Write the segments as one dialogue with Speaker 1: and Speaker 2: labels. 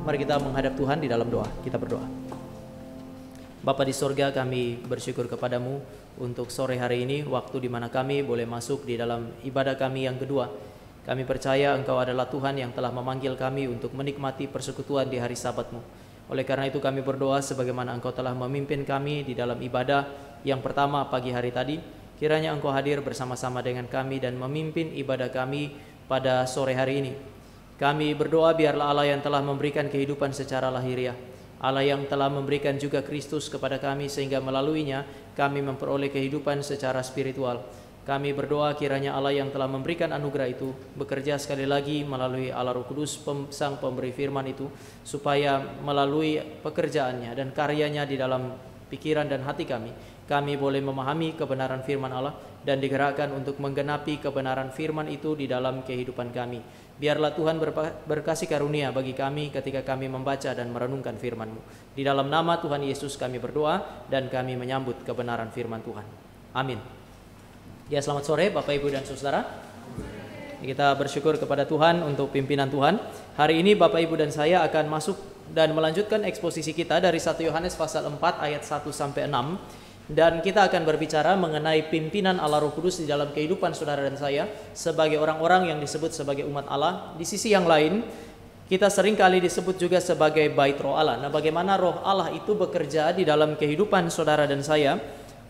Speaker 1: Mari kita menghadap Tuhan di dalam doa. Kita berdoa. Bapa di sorga, kami bersyukur kepadamu untuk sore hari ini, waktu di mana kami boleh masuk di dalam ibadah kami yang kedua. Kami percaya Engkau adalah Tuhan yang telah memanggil kami untuk menikmati persekutuan di hari Sabat-Mu. Oleh karena itu kami berdoa sebagaimana Engkau telah memimpin kami di dalam ibadah yang pertama pagi hari tadi. Kiranya Engkau hadir bersama-sama dengan kami dan memimpin ibadah kami pada sore hari ini. Kami berdoa biarlah Allah yang telah memberikan kehidupan secara lahiriah, Allah yang telah memberikan juga Kristus kepada kami sehingga melaluinya kami memperoleh kehidupan secara spiritual. Kami berdoa kiranya Allah yang telah memberikan anugerah itu bekerja sekali lagi melalui Allah Roh Kudus, Sang Pemberi Firman itu, supaya melalui pekerjaannya dan karyanya di dalam pikiran dan hati kami boleh memahami kebenaran firman Allah dan digerakkan untuk menggenapi kebenaran firman itu di dalam kehidupan kami. Biarlah Tuhan berkasih karunia bagi kami ketika kami membaca dan merenungkan firman-Mu. Di dalam nama Tuhan Yesus kami berdoa dan kami menyambut kebenaran firman Tuhan. Amin. Ya, selamat sore Bapak Ibu dan Saudara. Kita bersyukur kepada Tuhan untuk pimpinan Tuhan. Hari ini Bapak Ibu dan saya akan masuk dan melanjutkan eksposisi kita dari 1 Yohanes pasal 4 ayat 1 sampai 6. Dan kita akan berbicara mengenai pimpinan Allah Roh Kudus di dalam kehidupan saudara dan saya sebagai orang-orang yang disebut sebagai umat Allah. Di sisi yang lain, kita seringkali disebut juga sebagai bait roh Allah. Nah, bagaimana roh Allah itu bekerja di dalam kehidupan saudara dan saya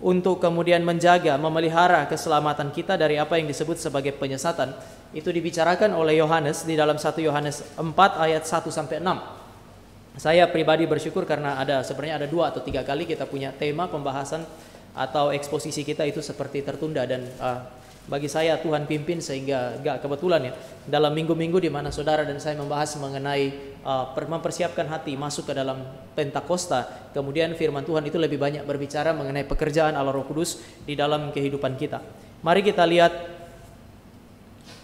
Speaker 1: untuk kemudian menjaga, memelihara keselamatan kita dari apa yang disebut sebagai penyesatan. Itu dibicarakan oleh Yohanes di dalam 1 Yohanes 4 ayat 1 sampai 6. Saya pribadi bersyukur karena sebenarnya ada 2 atau 3 kali kita punya tema pembahasan atau eksposisi kita itu seperti tertunda, dan bagi saya Tuhan pimpin sehingga gak kebetulan ya dalam minggu-minggu di mana saudara dan saya membahas mengenai mempersiapkan hati masuk ke dalam Pentakosta, kemudian firman Tuhan itu lebih banyak berbicara mengenai pekerjaan Allah Roh Kudus di dalam kehidupan kita. Mari kita lihat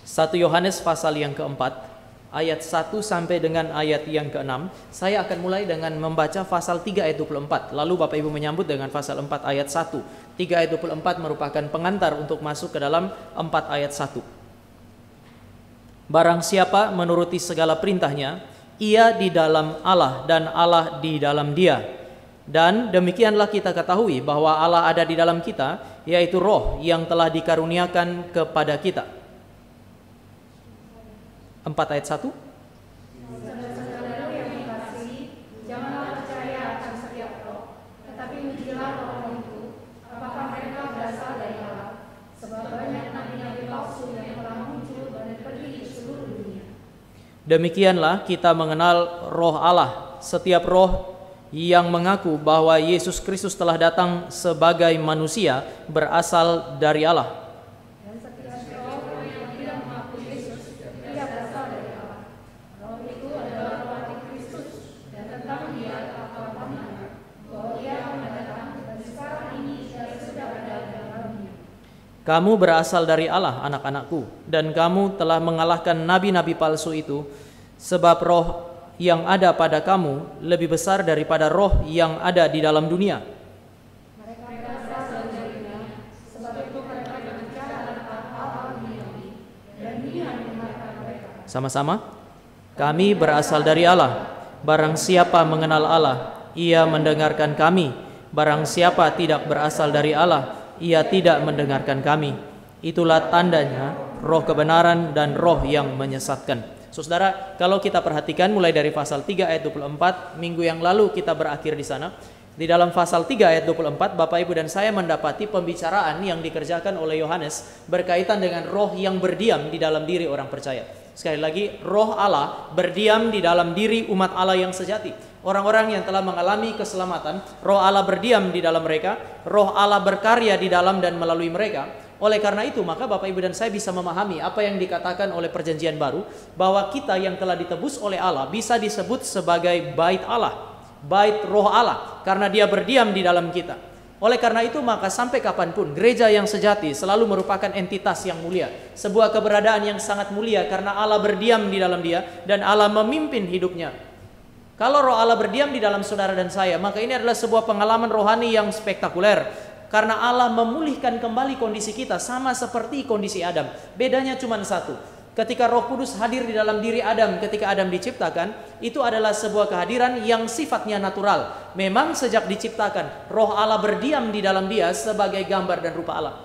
Speaker 1: 1 Yohanes pasal yang keempat ayat 1 sampai dengan ayat yang ke-6. Saya akan mulai dengan membaca pasal 3 ayat 24. Lalu Bapak Ibu menyambut dengan pasal 4 ayat 1. 3 ayat 24 merupakan pengantar untuk masuk ke dalam 4 ayat 1. Barang siapa menuruti segala perintahnya, ia di dalam Allah dan Allah di dalam dia. Dan demikianlah kita ketahui bahwa Allah ada di dalam kita, yaitu roh yang telah dikaruniakan kepada kita. 4 ayat 1.
Speaker 2: Saudara-saudara yang dikasihi, janganlah percaya akan setiap roh, tetapi ujilah roh itu, apakah mereka berasal dari Allah. Sebab banyak nabi-nabi palsu yang telah muncul dan pergi ke seluruh dunia.
Speaker 1: Demikianlah kita mengenal roh Allah. Setiap roh yang mengaku bahwa Yesus Kristus telah datang sebagai manusia berasal dari Allah. Kamu berasal dari Allah, anak-anakku, dan kamu telah mengalahkan nabi-nabi palsu itu, sebab roh yang ada pada kamu lebih besar daripada roh yang ada di dalam dunia.
Speaker 2: Mereka berasal darinya, sebab itu mereka berbicara tentang hal-hal duniawi, dan dunia mendengarkan mereka.
Speaker 1: Sama-sama. Kami berasal dari Allah. Barang siapa mengenal Allah, ia mendengarkan kami. Barang siapa tidak berasal dari Allah, ia tidak mendengarkan kami. Itulah tandanya roh kebenaran dan roh yang menyesatkan. Saudara, kalau kita perhatikan mulai dari pasal 3 ayat 24, minggu yang lalu kita berakhir di sana. Di dalam pasal 3 ayat 24, Bapak Ibu dan saya mendapati pembicaraan yang dikerjakan oleh Yohanes berkaitan dengan roh yang berdiam di dalam diri orang percaya. Sekali lagi, roh Allah berdiam di dalam diri umat Allah yang sejati. Orang-orang yang telah mengalami keselamatan, roh Allah berdiam di dalam mereka, roh Allah berkarya di dalam dan melalui mereka. Oleh karena itu, maka Bapak Ibu dan saya bisa memahami apa yang dikatakan oleh perjanjian baru, bahwa kita yang telah ditebus oleh Allah bisa disebut sebagai bait Allah, bait roh Allah, karena dia berdiam di dalam kita. Oleh karena itu, maka sampai kapanpun gereja yang sejati selalu merupakan entitas yang mulia, sebuah keberadaan yang sangat mulia karena Allah berdiam di dalam dia dan Allah memimpin hidupnya. Kalau roh Allah berdiam di dalam saudara dan saya, maka ini adalah sebuah pengalaman rohani yang spektakuler. Karena Allah memulihkan kembali kondisi kita sama seperti kondisi Adam. Bedanya cuma satu. Ketika Roh Kudus hadir di dalam diri Adam ketika Adam diciptakan, itu adalah sebuah kehadiran yang sifatnya natural. Memang sejak diciptakan, Roh Allah berdiam di dalam dia sebagai gambar dan rupa Allah.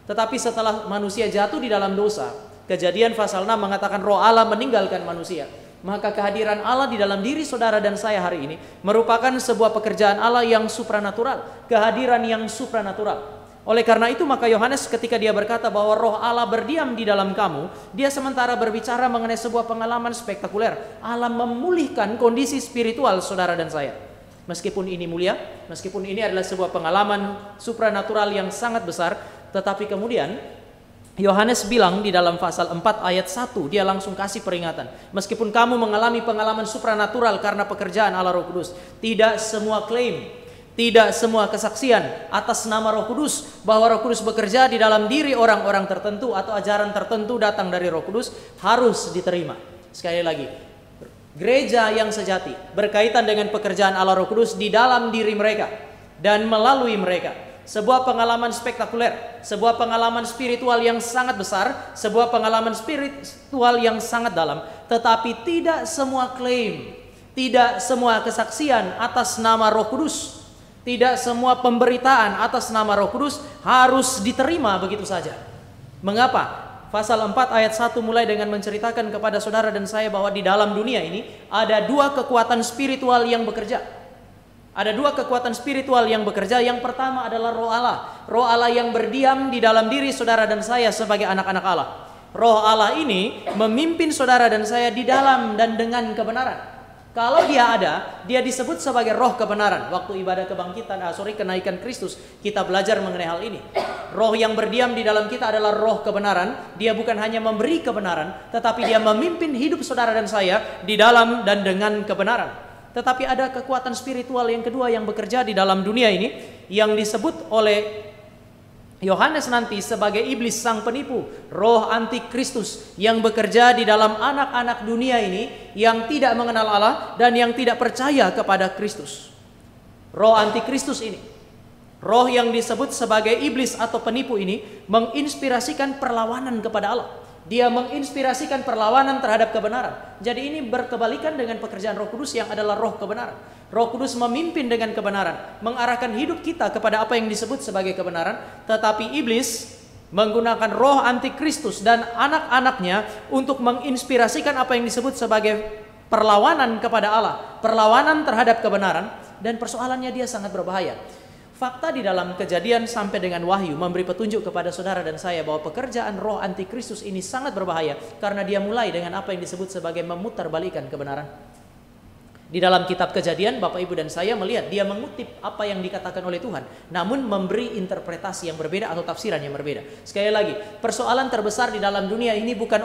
Speaker 1: Tetapi setelah manusia jatuh di dalam dosa, Kejadian pasal 6 mengatakan Roh Allah meninggalkan manusia. Maka kehadiran Allah di dalam diri saudara dan saya hari ini merupakan sebuah pekerjaan Allah yang supranatural, kehadiran yang supranatural. Oleh karena itu maka Yohanes ketika dia berkata bahwa Roh Allah berdiam di dalam kamu, dia sementara berbicara mengenai sebuah pengalaman spektakuler. Allah memulihkan kondisi spiritual saudara dan saya. Meskipun ini mulia, meskipun ini adalah sebuah pengalaman supranatural yang sangat besar, tetapi kemudian Yohanes bilang di dalam pasal 4 ayat 1, dia langsung kasih peringatan. Meskipun kamu mengalami pengalaman supranatural karena pekerjaan Allah Roh Kudus, tidak semua klaim, tidak semua kesaksian atas nama Roh Kudus bahwa Roh Kudus bekerja di dalam diri orang-orang tertentu atau ajaran tertentu datang dari Roh Kudus harus diterima. Sekali lagi, gereja yang sejati berkaitan dengan pekerjaan Allah Roh Kudus di dalam diri mereka dan melalui mereka. Sebuah pengalaman spektakuler, sebuah pengalaman spiritual yang sangat besar, sebuah pengalaman spiritual yang sangat dalam, tetapi tidak semua klaim, tidak semua kesaksian atas nama Roh Kudus, tidak semua pemberitaan atas nama Roh Kudus harus diterima begitu saja. Mengapa? Pasal 4 ayat 1 mulai dengan menceritakan kepada saudara dan saya bahwa di dalam dunia ini ada dua kekuatan spiritual yang bekerja. Ada dua kekuatan spiritual yang bekerja. Yang pertama adalah Roh Allah. Roh Allah yang berdiam di dalam diri saudara dan saya sebagai anak-anak Allah. Roh Allah ini memimpin saudara dan saya di dalam dan dengan kebenaran. Kalau dia ada, dia disebut sebagai roh kebenaran. Waktu ibadah kebangkitan, kenaikan Kristus, kita belajar mengenai hal ini. Roh yang berdiam di dalam kita adalah roh kebenaran. Dia bukan hanya memberi kebenaran, tetapi dia memimpin hidup saudara dan saya di dalam dan dengan kebenaran. Tetapi ada kekuatan spiritual yang kedua yang bekerja di dalam dunia ini, yang disebut oleh Yohanes nanti sebagai iblis sang penipu, roh antikristus yang bekerja di dalam anak-anak dunia ini yang tidak mengenal Allah dan yang tidak percaya kepada Kristus. Roh antikristus ini, roh yang disebut sebagai iblis atau penipu ini menginspirasikan perlawanan kepada Allah. Dia menginspirasikan perlawanan terhadap kebenaran. Jadi ini berkebalikan dengan pekerjaan Roh Kudus yang adalah roh kebenaran. Roh Kudus memimpin dengan kebenaran, mengarahkan hidup kita kepada apa yang disebut sebagai kebenaran. Tetapi iblis menggunakan roh antikristus dan anak-anaknya untuk menginspirasikan apa yang disebut sebagai perlawanan kepada Allah, perlawanan terhadap kebenaran. Dan persoalannya dia sangat berbahaya. Fakta di dalam Kejadian sampai dengan Wahyu memberi petunjuk kepada saudara dan saya bahwa pekerjaan roh antikristus ini sangat berbahaya karena dia mulai dengan apa yang disebut sebagai memutarbalikkan kebenaran. Di dalam kitab Kejadian, Bapak Ibu dan saya melihat dia mengutip apa yang dikatakan oleh Tuhan, namun memberi interpretasi yang berbeda atau tafsiran yang berbeda. Sekali lagi, persoalan terbesar di dalam dunia ini bukan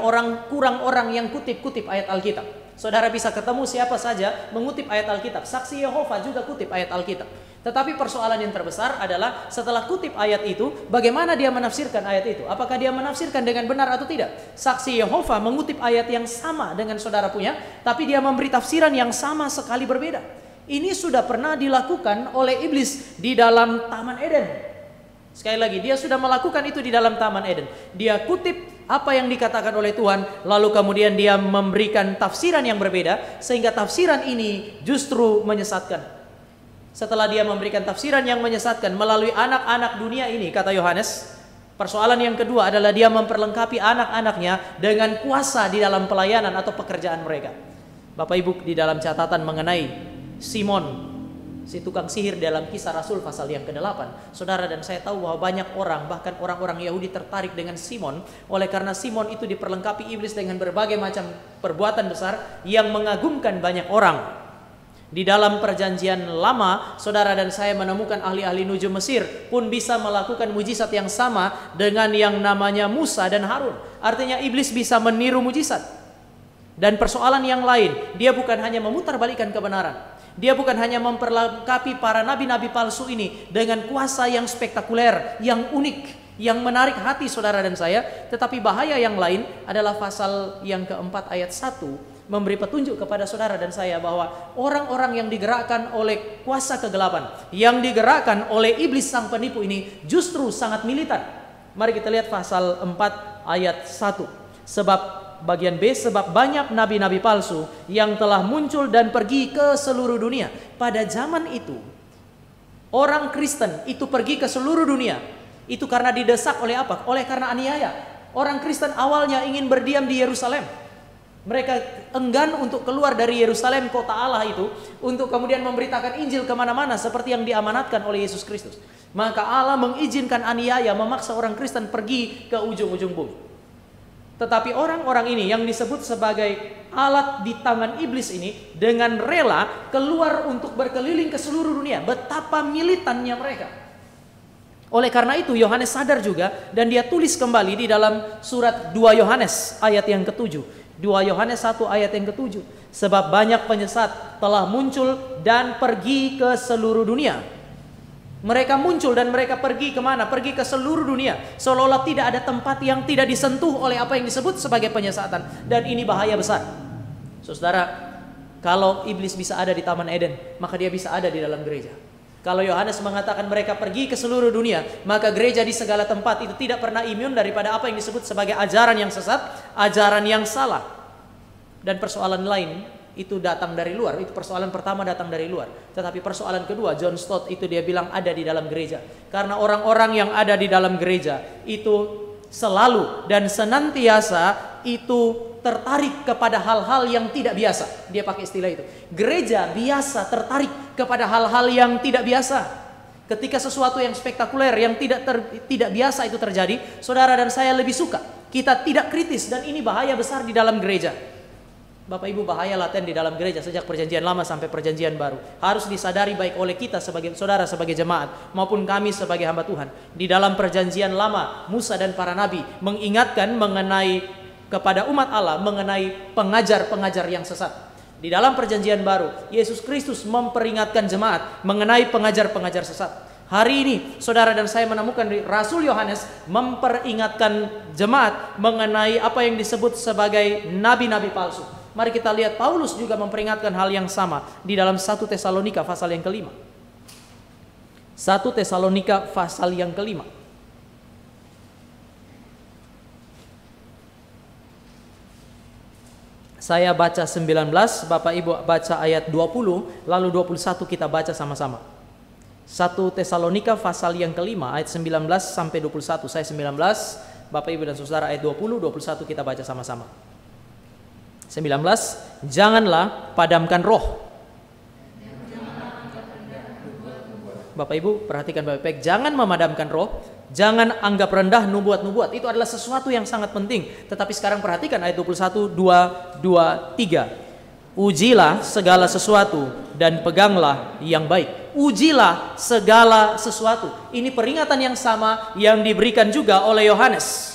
Speaker 1: kurang orang yang kutip-kutip ayat Alkitab. Saudara bisa ketemu siapa saja mengutip ayat Alkitab. Saksi Yehova juga kutip ayat Alkitab. Tetapi persoalan yang terbesar adalah setelah kutip ayat itu, bagaimana dia menafsirkan ayat itu? Apakah dia menafsirkan dengan benar atau tidak? Saksi Yehova mengutip ayat yang sama dengan saudara punya, tapi dia memberi tafsiran yang sama sekali berbeda. Ini sudah pernah dilakukan oleh iblis di dalam Taman Eden. Sekali lagi, dia sudah melakukan itu di dalam Taman Eden. Dia kutip apa yang dikatakan oleh Tuhan, lalu kemudian dia memberikan tafsiran yang berbeda, sehingga tafsiran ini justru menyesatkan. Setelah dia memberikan tafsiran yang menyesatkan melalui anak-anak dunia ini, kata Yohanes, persoalan yang kedua adalah dia memperlengkapi anak-anaknya dengan kuasa di dalam pelayanan atau pekerjaan mereka. Bapak Ibu, di dalam catatan mengenai Simon, si tukang sihir dalam Kisah Rasul pasal yang ke-8, saudara dan saya tahu bahwa banyak orang, bahkan orang-orang Yahudi tertarik dengan Simon, oleh karena Simon itu diperlengkapi iblis dengan berbagai macam perbuatan besar yang mengagumkan banyak orang. Di dalam perjanjian lama, saudara dan saya menemukan ahli-ahli nujum Mesir pun bisa melakukan mujizat yang sama dengan yang namanya Musa dan Harun. Artinya iblis bisa meniru mujizat. Dan persoalan yang lain, dia bukan hanya memutarbalikkan kebenaran. Dia bukan hanya memperlengkapi para nabi-nabi palsu ini dengan kuasa yang spektakuler, yang unik, yang menarik hati saudara dan saya. Tetapi bahaya yang lain adalah pasal yang keempat ayat 1 memberi petunjuk kepada saudara dan saya bahwa orang-orang yang digerakkan oleh kuasa kegelapan, yang digerakkan oleh iblis sang penipu ini justru sangat militan. Mari kita lihat pasal 4 ayat 1. Sebab bagian B, sebab banyak nabi-nabi palsu yang telah muncul dan pergi ke seluruh dunia. Pada zaman itu, orang Kristen itu pergi ke seluruh dunia. Itu karena didesak oleh apa? Oleh karena aniaya. Orang Kristen awalnya ingin berdiam di Yerusalem. Mereka enggan untuk keluar dari Yerusalem, kota Allah itu, untuk kemudian memberitakan Injil kemana-mana seperti yang diamanatkan oleh Yesus Kristus. Maka Allah mengizinkan aniaya, memaksa orang Kristen pergi ke ujung-ujung bumi. Tetapi orang-orang ini yang disebut sebagai alat di tangan iblis ini dengan rela keluar untuk berkeliling ke seluruh dunia. Betapa militannya mereka. Oleh karena itu Yohanes sadar juga, dan dia tulis kembali di dalam surat 2 Yohanes ayat yang ke-7. 2 Yohanes 1 ayat yang ke-7. Sebab banyak penyesat telah muncul dan pergi ke seluruh dunia. Mereka muncul dan mereka pergi kemana? Pergi ke seluruh dunia. Seolah-olah tidak ada tempat yang tidak disentuh oleh apa yang disebut sebagai penyesatan. Dan ini bahaya besar. Saudara, kalau iblis bisa ada di Taman Eden, maka dia bisa ada di dalam gereja. Kalau Yohanes mengatakan mereka pergi ke seluruh dunia, maka gereja di segala tempat itu tidak pernah imun daripada apa yang disebut sebagai ajaran yang sesat, ajaran yang salah. Dan persoalan lain itu datang dari luar. Itu persoalan pertama datang dari luar. Tetapi persoalan kedua, John Stott itu dia bilang ada di dalam gereja. Karena orang-orang yang ada di dalam gereja itu selalu dan senantiasa itu tertarik kepada hal-hal yang tidak biasa. Dia pakai istilah itu. Gereja biasa tertarik kepada hal-hal yang tidak biasa. Ketika sesuatu yang spektakuler, yang tidak biasa itu terjadi, saudara dan saya lebih suka. Kita tidak kritis, dan ini bahaya besar di dalam gereja. Bapak Ibu, bahaya laten di dalam gereja sejak perjanjian lama sampai perjanjian baru. Harus disadari baik oleh kita sebagai saudara, sebagai jemaat, maupun kami sebagai hamba Tuhan. Di dalam perjanjian lama, Musa dan para nabi mengingatkan mengenai kepada umat Allah mengenai pengajar-pengajar yang sesat. Di dalam perjanjian baru, Yesus Kristus memperingatkan jemaat mengenai pengajar-pengajar sesat. Hari ini, saudara dan saya menemukan Rasul Yohanes memperingatkan jemaat mengenai apa yang disebut sebagai nabi-nabi palsu. Mari kita lihat Paulus juga memperingatkan hal yang sama di dalam 1 Tesalonika pasal yang kelima. 1 Tesalonika pasal yang kelima. Saya baca 19, Bapak Ibu baca ayat 20, lalu 21 kita baca sama-sama. 1 Tesalonika pasal yang kelima ayat 19 sampai 21. Saya 19, Bapak Ibu dan Saudara ayat 20, 21 kita baca sama-sama. 19, janganlah padamkan roh. Bapak Ibu perhatikan baik-baik, jangan memadamkan roh, jangan anggap rendah nubuat-nubuat. Itu adalah sesuatu yang sangat penting. Tetapi sekarang perhatikan ayat 21, 2, 3. Ujilah segala sesuatu dan peganglah yang baik. Ujilah segala sesuatu. Ini peringatan yang sama yang diberikan juga oleh Yohanes.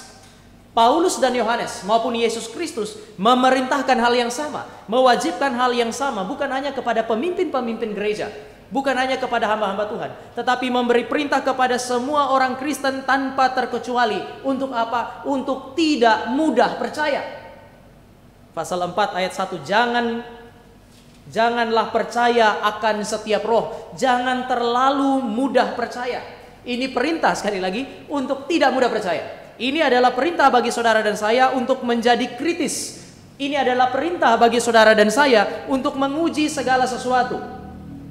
Speaker 1: Paulus dan Yohanes maupun Yesus Kristus memerintahkan hal yang sama, mewajibkan hal yang sama, bukan hanya kepada pemimpin-pemimpin gereja, bukan hanya kepada hamba-hamba Tuhan, tetapi memberi perintah kepada semua orang Kristen tanpa terkecuali. Untuk apa? Untuk tidak mudah percaya. Pasal 4 ayat 1, janganlah percaya akan setiap roh, jangan terlalu mudah percaya. Ini perintah sekali lagi untuk tidak mudah percaya. Ini adalah perintah bagi saudara dan saya untuk menjadi kritis. Ini adalah perintah bagi saudara dan saya untuk menguji segala sesuatu.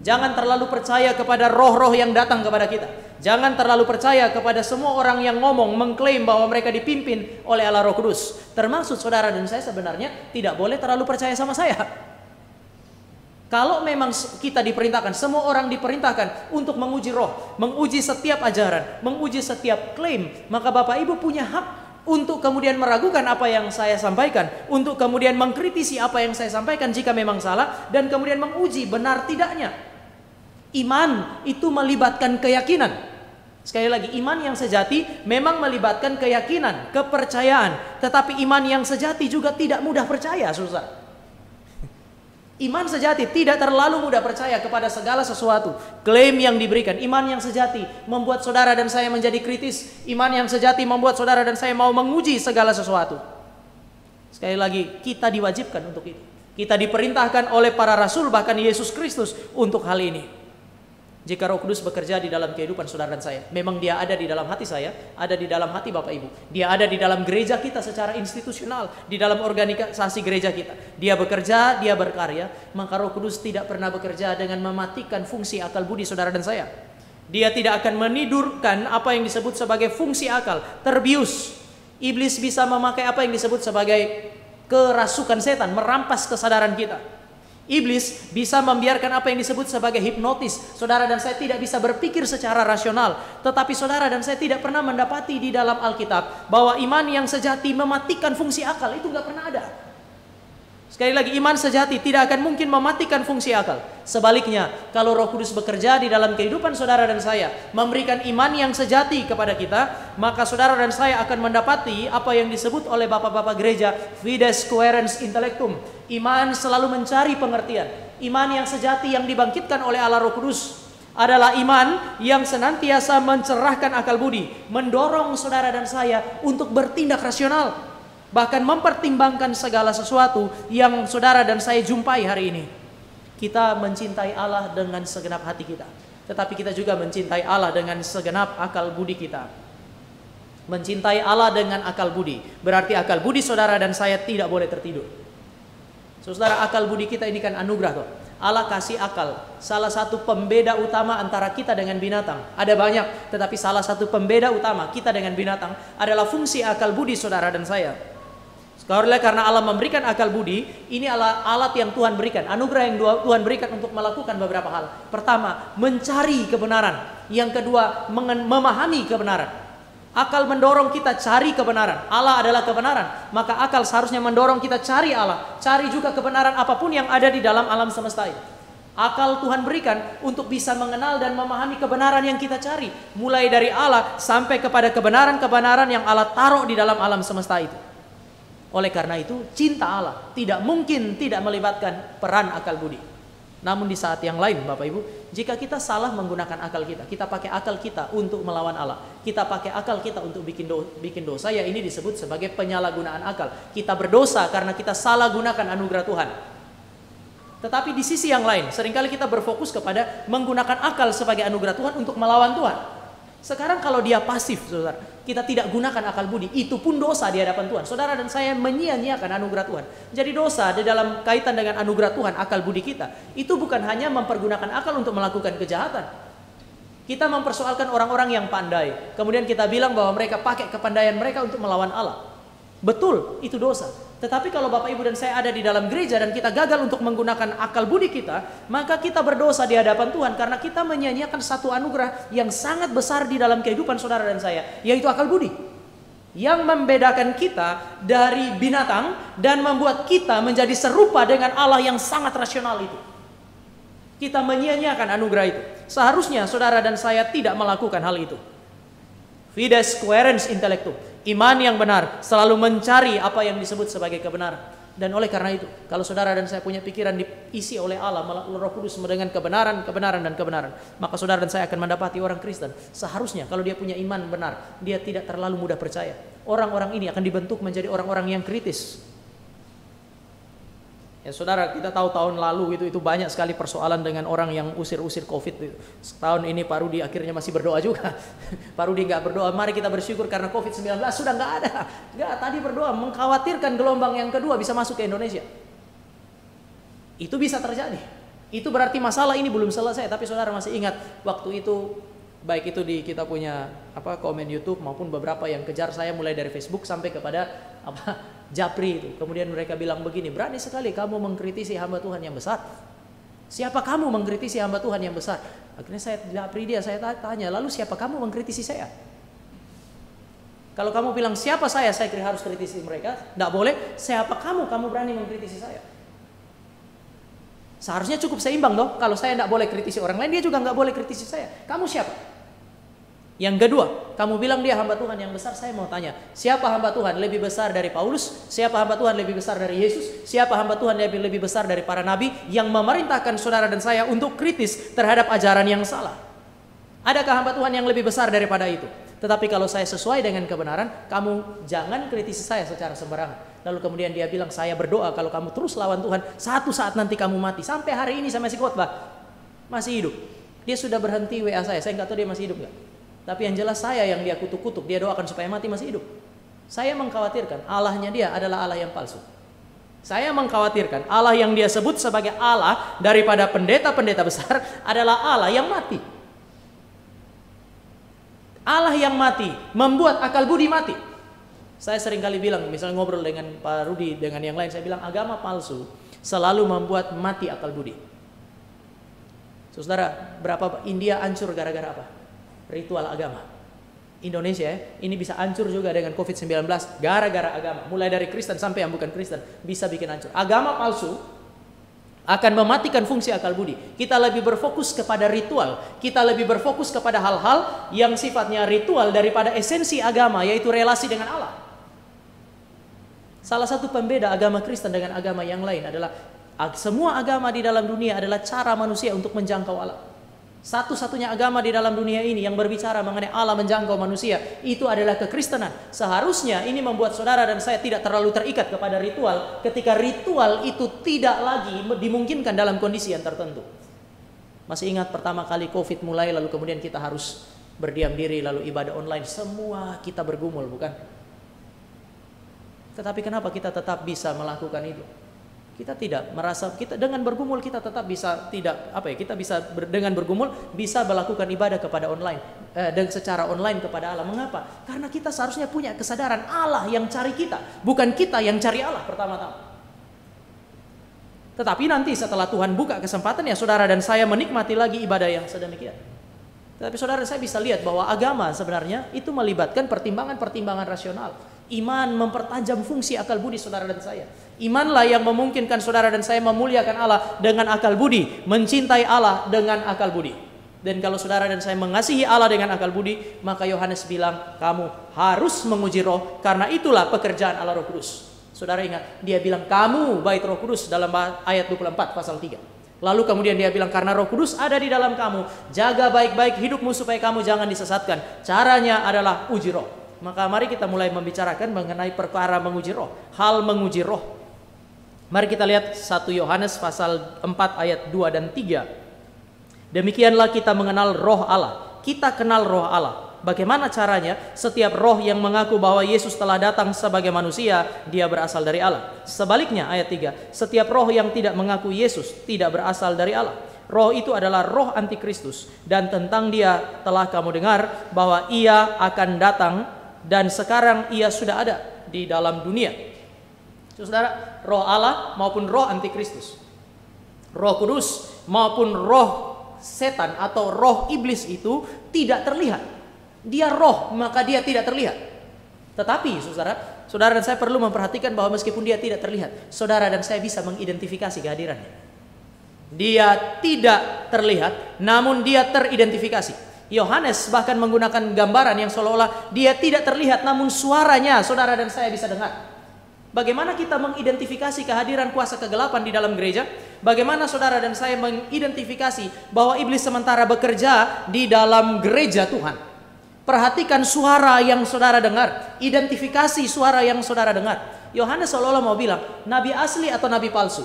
Speaker 1: Jangan terlalu percaya kepada roh-roh yang datang kepada kita. Jangan terlalu percaya kepada semua orang yang ngomong, mengklaim bahwa mereka dipimpin oleh Allah Roh Kudus. Termasuk saudara dan saya sebenarnya tidak boleh terlalu percaya sama saya. Kalau memang kita diperintahkan, semua orang diperintahkan untuk menguji roh, menguji setiap ajaran, menguji setiap klaim, maka Bapak Ibu punya hak untuk kemudian meragukan apa yang saya sampaikan, untuk kemudian mengkritisi apa yang saya sampaikan jika memang salah, dan kemudian menguji benar tidaknya. Iman itu melibatkan keyakinan. Sekali lagi, iman yang sejati memang melibatkan keyakinan, kepercayaan. Tetapi iman yang sejati juga tidak mudah percaya, susah. Iman sejati tidak terlalu mudah percaya kepada segala sesuatu klaim yang diberikan. Iman yang sejati membuat saudara dan saya menjadi kritis. Iman yang sejati membuat saudara dan saya mau menguji segala sesuatu. Sekali lagi, kita diwajibkan untuk itu. Kita diperintahkan oleh para rasul, bahkan Yesus Kristus, untuk hal ini. Jika Roh Kudus bekerja di dalam kehidupan saudara dan saya, memang dia ada di dalam hati saya, ada di dalam hati Bapak Ibu. Dia ada di dalam gereja kita secara institusional, di dalam organisasi gereja kita. Dia bekerja, dia berkarya, maka Roh Kudus tidak pernah bekerja dengan mematikan fungsi akal budi saudara dan saya. Dia tidak akan menidurkan apa yang disebut sebagai fungsi akal, terbius. Iblis bisa memakai apa yang disebut sebagai kerasukan setan, merampas kesadaran kita. Iblis bisa membiarkan apa yang disebut sebagai hipnotis. Saudara dan saya tidak bisa berpikir secara rasional. Tetapi saudara dan saya tidak pernah mendapati di dalam Alkitab bahwa iman yang sejati mematikan fungsi akal. Itu gak pernah ada. Sekali lagi, iman sejati tidak akan mungkin mematikan fungsi akal. Sebaliknya, kalau Roh Kudus bekerja di dalam kehidupan saudara dan saya, memberikan iman yang sejati kepada kita, maka saudara dan saya akan mendapati apa yang disebut oleh bapak-bapak gereja, fides quaerens intellectum. Iman selalu mencari pengertian. Iman yang sejati yang dibangkitkan oleh Allah Roh Kudus adalah iman yang senantiasa mencerahkan akal budi, mendorong saudara dan saya untuk bertindak rasional, bahkan mempertimbangkan segala sesuatu yang saudara dan saya jumpai hari ini. Kita mencintai Allah dengan segenap hati kita, tetapi kita juga mencintai Allah dengan segenap akal budi kita. Mencintai Allah dengan akal budi berarti akal budi saudara dan saya tidak boleh tertidur. Saudara, akal budi kita ini kan anugerah toh. Allah kasih akal, salah satu pembeda utama antara kita dengan binatang. Ada banyak, tetapi salah satu pembeda utama kita dengan binatang adalah fungsi akal budi saudara dan saya. Karena Allah memberikan akal budi, ini adalah alat yang Tuhan berikan, anugerah yang Tuhan berikan untuk melakukan beberapa hal. Pertama, mencari kebenaran. Yang kedua, memahami kebenaran. Akal mendorong kita cari kebenaran. Allah adalah kebenaran, maka akal seharusnya mendorong kita cari Allah, cari juga kebenaran apapun yang ada di dalam alam semesta ini. Akal Tuhan berikan untuk bisa mengenal dan memahami kebenaran yang kita cari, mulai dari Allah sampai kepada kebenaran-kebenaran yang Allah taruh di dalam alam semesta itu. Oleh karena itu, cinta Allah tidak mungkin tidak melibatkan peran akal budi. Namun di saat yang lain, Bapak Ibu, jika kita salah menggunakan akal kita pakai akal kita untuk melawan Allah, kita pakai akal kita untuk bikin dosa, ya ini disebut sebagai penyalahgunaan akal. Kita berdosa karena kita salah gunakan anugerah Tuhan. Tetapi di sisi yang lain, seringkali kita berfokus kepada menggunakan akal sebagai anugerah Tuhan untuk melawan Tuhan. Sekarang kalau dia pasif, saudara, kita tidak gunakan akal budi, itu pun dosa di hadapan Tuhan. Saudara dan saya menyia-nyiakan anugerah Tuhan. Jadi dosa di dalam kaitan dengan anugerah Tuhan, akal budi kita, itu bukan hanya mempergunakan akal untuk melakukan kejahatan. Kita mempersoalkan orang-orang yang pandai, kemudian kita bilang bahwa mereka pakai kepandaian mereka untuk melawan Allah. Betul, itu dosa. Tetapi kalau Bapak Ibu dan saya ada di dalam gereja dan kita gagal untuk menggunakan akal budi kita, maka kita berdosa di hadapan Tuhan karena kita menyia-nyiakan satu anugerah yang sangat besar di dalam kehidupan saudara dan saya, yaitu akal budi. Yang membedakan kita dari binatang dan membuat kita menjadi serupa dengan Allah yang sangat rasional itu. Kita menyia-nyiakan anugerah itu. Seharusnya saudara dan saya tidak melakukan hal itu. Fides quaerens intellectum. Iman yang benar selalu mencari apa yang disebut sebagai kebenaran. Dan oleh karena itu, kalau saudara dan saya punya pikiran diisi oleh Allah melalui Roh Kudus dengan kebenaran, maka saudara dan saya akan mendapati orang Kristen. Seharusnya kalau dia punya iman benar, dia tidak terlalu mudah percaya. Orang-orang ini akan dibentuk menjadi orang-orang yang kritis. Ya saudara, kita tahu tahun lalu itu banyak sekali persoalan dengan orang yang usir-usir COVID. Tahun ini Pak Rudi akhirnya masih berdoa juga. Pak Rudi nggak berdoa, mari kita bersyukur karena COVID-19 sudah nggak ada. Nggak, tadi berdoa mengkhawatirkan gelombang yang kedua bisa masuk ke Indonesia. Itu bisa terjadi. Itu berarti masalah ini belum selesai. Tapi saudara masih ingat waktu itu, baik itu di kita punya komen YouTube maupun beberapa yang kejar saya mulai dari Facebook sampai kepada Japri itu. Kemudian mereka bilang begini, berani sekali kamu mengkritisi hamba Tuhan yang besar. Siapa kamu mengkritisi hamba Tuhan yang besar? Akhirnya saya Japri dia, saya tanya, lalu siapa kamu mengkritisi saya? Kalau kamu bilang siapa saya kira harus kritisi mereka. Tidak boleh, siapa kamu berani mengkritisi saya? Seharusnya cukup seimbang dong. Kalau saya tidak boleh kritisi orang lain, dia juga nggak boleh kritisi saya. Kamu siapa? Yang kedua, kamu bilang dia hamba Tuhan yang besar. Saya mau tanya, siapa hamba Tuhan lebih besar dari Paulus? Siapa hamba Tuhan lebih besar dari Yesus? Siapa hamba Tuhan lebih besar dari para nabi yang memerintahkan saudara dan saya untuk kritis terhadap ajaran yang salah? Adakah hamba Tuhan yang lebih besar daripada itu? Tetapi kalau saya sesuai dengan kebenaran, kamu jangan kritisi saya secara sembarangan. Lalu kemudian dia bilang, saya berdoa kalau kamu terus lawan Tuhan, satu saat nanti kamu mati. Sampai hari ini saya masih khotbah, masih hidup. Dia sudah berhenti WA saya nggak tahu dia masih hidup nggak. Tapi yang jelas saya yang dia kutuk-kutuk, dia doakan supaya mati, masih hidup. Saya mengkhawatirkan Allahnya dia adalah Allah yang palsu. Saya mengkhawatirkan Allah yang dia sebut sebagai Allah daripada pendeta-pendeta besar adalah Allah yang mati. Allah yang mati membuat akal budi mati. Saya sering kali bilang, misalnya ngobrol dengan Pak Rudi, dengan yang lain, saya bilang agama palsu selalu membuat mati akal budi. Saudara, berapa India hancur gara-gara apa? Ritual agama. Indonesia ini bisa hancur juga dengan COVID-19 gara-gara agama. Mulai dari Kristen sampai yang bukan Kristen bisa bikin hancur. Agama palsu akan mematikan fungsi akal budi. Kita lebih berfokus kepada ritual. Kita lebih berfokus kepada hal-hal yang sifatnya ritual daripada esensi agama, yaitu relasi dengan Allah. Salah satu pembeda agama Kristen dengan agama yang lain adalah semua agama di dalam dunia adalah cara manusia untuk menjangkau Allah. Satu-satunya agama di dalam dunia ini yang berbicara mengenai Allah menjangkau manusia itu adalah kekristenan. Seharusnya ini membuat saudara dan saya tidak terlalu terikat kepada ritual ketika ritual itu tidak lagi dimungkinkan dalam kondisi yang tertentu. Masih ingat pertama kali COVID mulai, lalu kemudian kita harus berdiam diri, lalu ibadah online, semua kita bergumul, bukan? Tetapi kenapa kita tetap bisa melakukan itu? Kita tidak merasa kita dengan bergumul kita tetap bisa kita bisa dengan bergumul bisa melakukan ibadah kepada online dan secara online kepada Allah. Mengapa? Karena kita seharusnya punya kesadaran Allah yang cari kita, bukan kita yang cari Allah pertama-tama. Tetapi nanti setelah Tuhan buka kesempatan, ya saudara dan saya menikmati lagi ibadah yang sedemikian. Tetapi saudara, saya bisa lihat bahwa agama sebenarnya itu melibatkan pertimbangan-pertimbangan rasional. Iman mempertajam fungsi akal budi saudara dan saya. Imanlah yang memungkinkan saudara dan saya memuliakan Allah dengan akal budi, mencintai Allah dengan akal budi. Dan kalau saudara dan saya mengasihi Allah dengan akal budi, maka Yohanes bilang kamu harus menguji roh, karena itulah pekerjaan Allah Roh Kudus. Saudara ingat, dia bilang kamu bait Roh Kudus dalam ayat 24 pasal 3. Lalu kemudian dia bilang karena Roh Kudus ada di dalam kamu, jaga baik-baik hidupmu supaya kamu jangan disesatkan. Caranya adalah uji roh. Maka mari kita mulai membicarakan mengenai perkara menguji roh, hal menguji roh. Mari kita lihat 1 Yohanes pasal 4 ayat 2 dan 3. Demikianlah kita mengenal roh Allah. Kita kenal roh Allah. Bagaimana caranya? Setiap roh yang mengaku bahwa Yesus telah datang sebagai manusia, dia berasal dari Allah. Sebaliknya ayat 3, setiap roh yang tidak mengaku Yesus tidak berasal dari Allah. Roh itu adalah roh antikristus, dan tentang dia telah kamu dengar bahwa ia akan datang dan sekarang ia sudah ada di dalam dunia. Saudara, roh Allah maupun roh antikristus, Roh Kudus maupun roh setan atau roh iblis itu tidak terlihat. Dia roh, maka dia tidak terlihat. Tetapi saudara dan saya perlu memperhatikan bahwa meskipun dia tidak terlihat, saudara dan saya bisa mengidentifikasi kehadirannya. Dia tidak terlihat, namun dia teridentifikasi. Yohanes bahkan menggunakan gambaran yang seolah-olah dia tidak terlihat, namun suaranya saudara dan saya bisa dengar. Bagaimana kita mengidentifikasi kehadiran kuasa kegelapan di dalam gereja? Bagaimana saudara dan saya mengidentifikasi bahwa iblis sementara bekerja di dalam gereja Tuhan? Perhatikan suara yang saudara dengar, identifikasi suara yang saudara dengar. Yohanes seolah-olah mau bilang, nabi asli atau nabi palsu,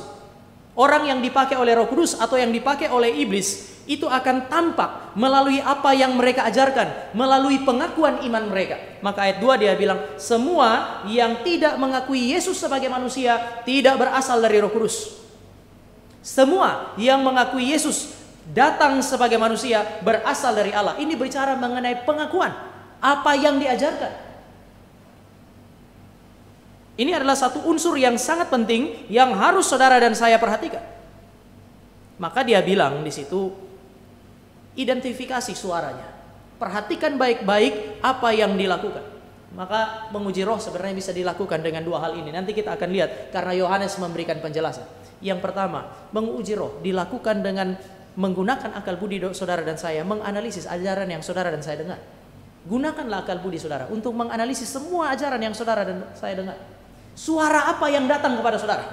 Speaker 1: orang yang dipakai oleh Roh Kudus atau yang dipakai oleh iblis, itu akan tampak melalui apa yang mereka ajarkan, melalui pengakuan iman mereka. Maka ayat 2 dia bilang, semua yang tidak mengakui Yesus sebagai manusia tidak berasal dari Roh Kudus. Semua yang mengakui Yesus datang sebagai manusia berasal dari Allah. Ini bicara mengenai pengakuan apa yang diajarkan. Ini adalah satu unsur yang sangat penting yang harus saudara dan saya perhatikan. Maka dia bilang di situ, identifikasi suaranya. Perhatikan baik-baik apa yang dilakukan. Maka menguji roh sebenarnya bisa dilakukan dengan dua hal ini. Nanti kita akan lihat karena Yohanes memberikan penjelasan. Yang pertama, menguji roh dilakukan dengan menggunakan akal budi saudara dan saya, menganalisis ajaran yang saudara dan saya dengar. Gunakanlah akal budi saudara untuk menganalisis semua ajaran yang saudara dan saya dengar. Suara apa yang datang kepada saudara?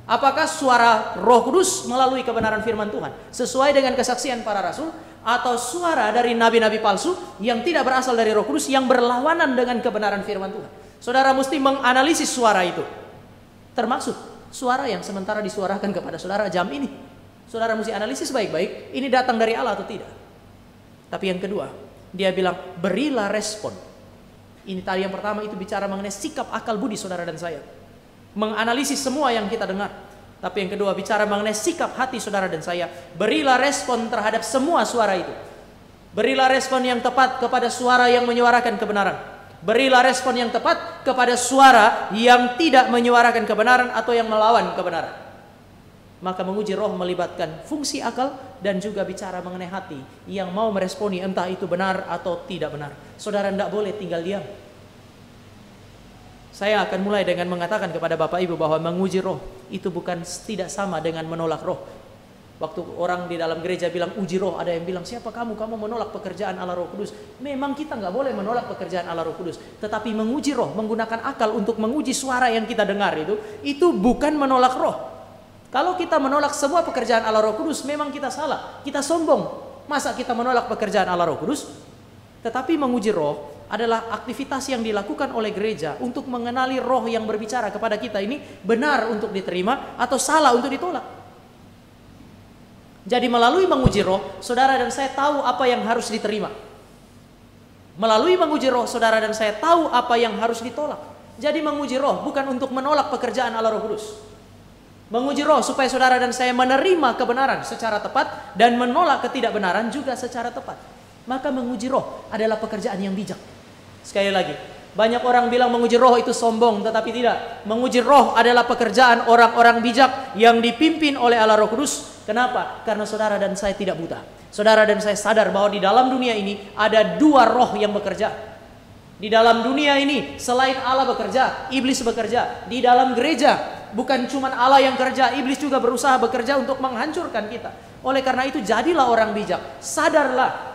Speaker 1: Apakah suara Roh Kudus melalui kebenaran firman Tuhan sesuai dengan kesaksian para rasul, atau suara dari nabi-nabi palsu yang tidak berasal dari Roh Kudus yang berlawanan dengan kebenaran firman Tuhan? Saudara mesti menganalisis suara itu, termasuk suara yang sementara disuarakan kepada saudara jam ini. Saudara mesti analisis baik-baik, ini datang dari Allah atau tidak. Tapi yang kedua, dia bilang berilah respon. Ini tadi yang pertama itu bicara mengenai sikap akal budi saudara dan saya, menganalisis semua yang kita dengar. Tapi yang kedua bicara mengenai sikap hati saudara dan saya. Berilah respon terhadap semua suara itu. Berilah respon yang tepat kepada suara yang menyuarakan kebenaran. Berilah respon yang tepat kepada suara yang tidak menyuarakan kebenaran atau yang melawan kebenaran. Maka menguji roh melibatkan fungsi akal dan juga bicara mengenai hati yang mau meresponi entah itu benar atau tidak benar. Saudara tidak boleh tinggal diam. Saya akan mulai dengan mengatakan kepada Bapak Ibu bahwa menguji roh itu bukan tidak sama dengan menolak roh. Waktu orang di dalam gereja bilang uji roh, ada yang bilang siapa kamu menolak pekerjaan Allah Roh Kudus. Memang kita nggak boleh menolak pekerjaan Allah Roh Kudus, tetapi menguji roh, menggunakan akal untuk menguji suara yang kita dengar itu bukan menolak roh. Kalau kita menolak semua pekerjaan Allah Roh Kudus, memang kita salah, kita sombong. Masa kita menolak pekerjaan Allah Roh Kudus? Tetapi menguji roh adalah aktivitas yang dilakukan oleh gereja untuk mengenali roh yang berbicara kepada kita ini benar untuk diterima atau salah untuk ditolak. Jadi melalui menguji roh, saudara dan saya tahu apa yang harus diterima. Melalui menguji roh, saudara dan saya tahu apa yang harus ditolak. Jadi menguji roh bukan untuk menolak pekerjaan Allah Roh Kudus. Menguji roh supaya saudara dan saya menerima kebenaran secara tepat dan menolak ketidakbenaran juga secara tepat. Maka menguji roh adalah pekerjaan yang bijak. Sekali lagi, banyak orang bilang menguji roh itu sombong, tetapi tidak. Menguji roh adalah pekerjaan orang-orang bijak yang dipimpin oleh Allah Roh Kudus. Kenapa? Karena saudara dan saya tidak buta. Saudara dan saya sadar bahwa di dalam dunia ini ada dua roh yang bekerja. Di dalam dunia ini selain Allah bekerja, iblis bekerja. Di dalam gereja bukan cuma Allah yang kerja, iblis juga berusaha bekerja untuk menghancurkan kita. Oleh karena itu jadilah orang bijak. Sadarlah.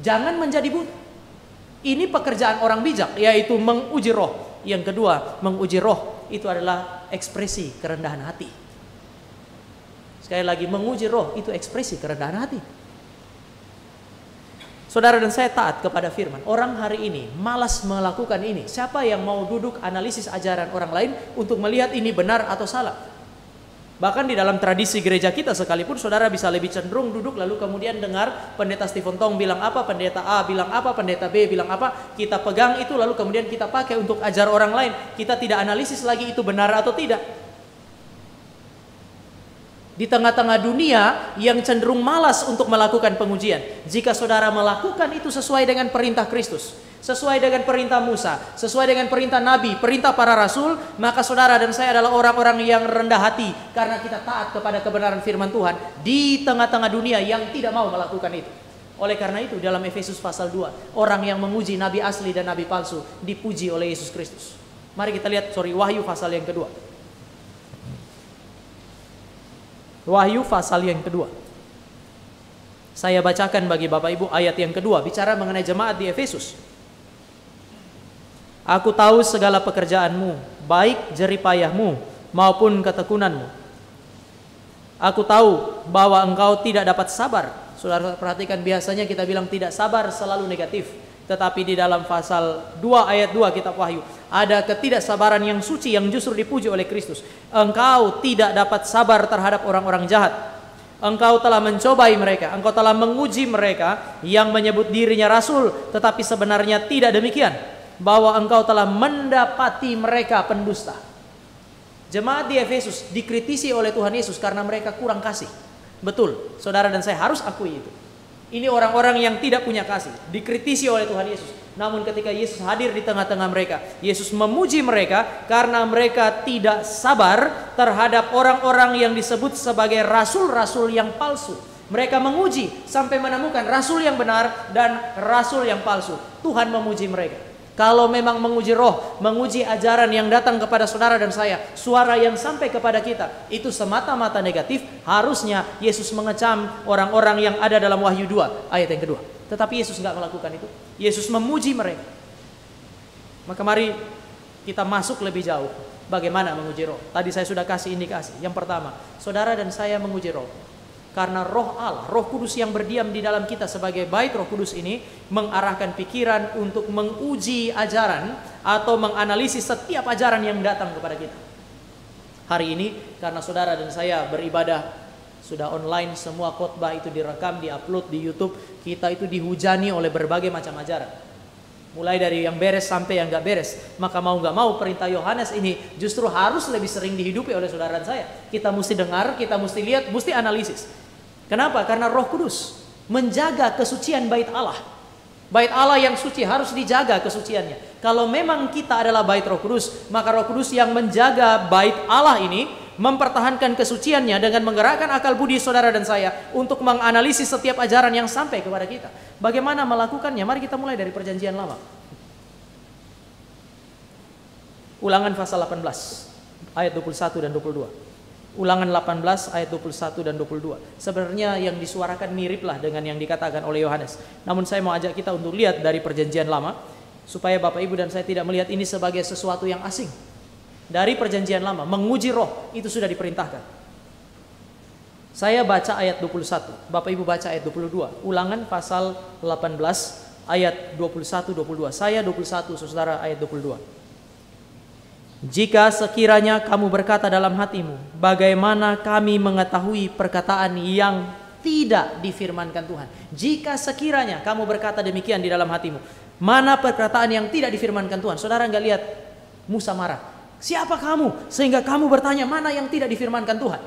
Speaker 1: Jangan menjadi buta. Ini pekerjaan orang bijak, yaitu menguji roh. Yang kedua, menguji roh itu adalah ekspresi kerendahan hati. Sekali lagi, menguji roh itu ekspresi kerendahan hati. Saudara dan saya taat kepada firman. Orang hari ini malas melakukan ini. Siapa yang mau duduk analisis ajaran orang lain untuk melihat ini benar atau salah? Bahkan di dalam tradisi gereja kita sekalipun, saudara bisa lebih cenderung duduk lalu kemudian dengar pendeta Stephen Tong bilang apa, pendeta A bilang apa, pendeta B bilang apa. Kita pegang itu lalu kemudian kita pakai untuk ajar orang lain. Kita tidak analisis lagi itu benar atau tidak. Di tengah-tengah dunia yang cenderung malas untuk melakukan pengujian, jika saudara melakukan itu sesuai dengan perintah Kristus, sesuai dengan perintah Musa, sesuai dengan perintah Nabi, perintah para rasul, maka saudara dan saya adalah orang-orang yang rendah hati karena kita taat kepada kebenaran firman Tuhan di tengah-tengah dunia yang tidak mau melakukan itu. Oleh karena itu dalam Efesus pasal 2, orang yang menguji nabi asli dan nabi palsu dipuji oleh Yesus Kristus. Mari kita lihat Wahyu pasal yang kedua. Wahyu pasal yang kedua. Saya bacakan bagi Bapak Ibu ayat yang kedua, bicara mengenai jemaat di Efesus. Aku tahu segala pekerjaanmu, baik jeripayahmu maupun ketekunanmu. Aku tahu bahwa engkau tidak dapat sabar. Saudara perhatikan, biasanya kita bilang tidak sabar selalu negatif. Tetapi di dalam pasal 2 ayat 2 kitab Wahyu ada ketidaksabaran yang suci yang justru dipuji oleh Kristus. Engkau tidak dapat sabar terhadap orang-orang jahat. Engkau telah mencobai mereka, engkau telah menguji mereka yang menyebut dirinya rasul, tetapi sebenarnya tidak demikian, bahwa engkau telah mendapati mereka pendusta. Jemaat di Efesus dikritisi oleh Tuhan Yesus karena mereka kurang kasih. Betul, saudara dan saya harus akui itu. Ini orang-orang yang tidak punya kasih, dikritisi oleh Tuhan Yesus. Namun ketika Yesus hadir di tengah-tengah mereka, Yesus memuji mereka karena mereka tidak sabar terhadap orang-orang yang disebut sebagai rasul-rasul yang palsu. Mereka menguji sampai menemukan rasul yang benar dan rasul yang palsu. Tuhan memuji mereka. Kalau memang menguji roh, menguji ajaran yang datang kepada saudara dan saya, suara yang sampai kepada kita, itu semata-mata negatif, harusnya Yesus mengecam orang-orang yang ada dalam Wahyu 2 ayat yang kedua. Tetapi Yesus nggak melakukan itu. Yesus memuji mereka. Maka mari kita masuk lebih jauh. Bagaimana menguji roh? Tadi saya sudah kasih indikasi. Yang pertama, saudara dan saya menguji roh karena roh Allah, roh kudus yang berdiam di dalam kita sebagai bait roh kudus ini mengarahkan pikiran untuk menguji ajaran atau menganalisis setiap ajaran yang datang kepada kita. Hari ini karena saudara dan saya beribadah Sudah online, semua khotbah itu direkam, diupload di YouTube. Kita itu dihujani oleh berbagai macam ajaran, mulai dari yang beres sampai yang gak beres. Maka mau gak mau perintah Yohanes ini justru harus lebih sering dihidupi oleh saudara dan saya. Kita mesti dengar, kita mesti lihat, mesti analisis. Kenapa? Karena Roh Kudus menjaga kesucian bait Allah. Bait Allah yang suci harus dijaga kesuciannya. Kalau memang kita adalah bait Roh Kudus, maka Roh Kudus yang menjaga bait Allah ini mempertahankan kesuciannya dengan menggerakkan akal budi saudara dan saya untuk menganalisis setiap ajaran yang sampai kepada kita. Bagaimana melakukannya? Mari kita mulai dari Perjanjian Lama. Ulangan pasal 18 ayat 21 dan 22. Ulangan 18 ayat 21 dan 22. Sebenarnya yang disuarakan miriplah dengan yang dikatakan oleh Yohanes. Namun saya mau ajak kita untuk lihat dari Perjanjian Lama, supaya Bapak Ibu dan saya tidak melihat ini sebagai sesuatu yang asing. Dari Perjanjian Lama, menguji roh itu sudah diperintahkan. Saya baca ayat 21, Bapak Ibu baca ayat 22. Ulangan pasal 18 ayat 21-22. Saya 21, saudara ayat 22. Jika sekiranya kamu berkata dalam hatimu, bagaimana kami mengetahui perkataan yang tidak difirmankan Tuhan? Jika sekiranya kamu berkata demikian di dalam hatimu, mana perkataan yang tidak difirmankan Tuhan? Saudara nggak lihat Musa marah? Siapa kamu sehingga kamu bertanya mana yang tidak difirmankan Tuhan?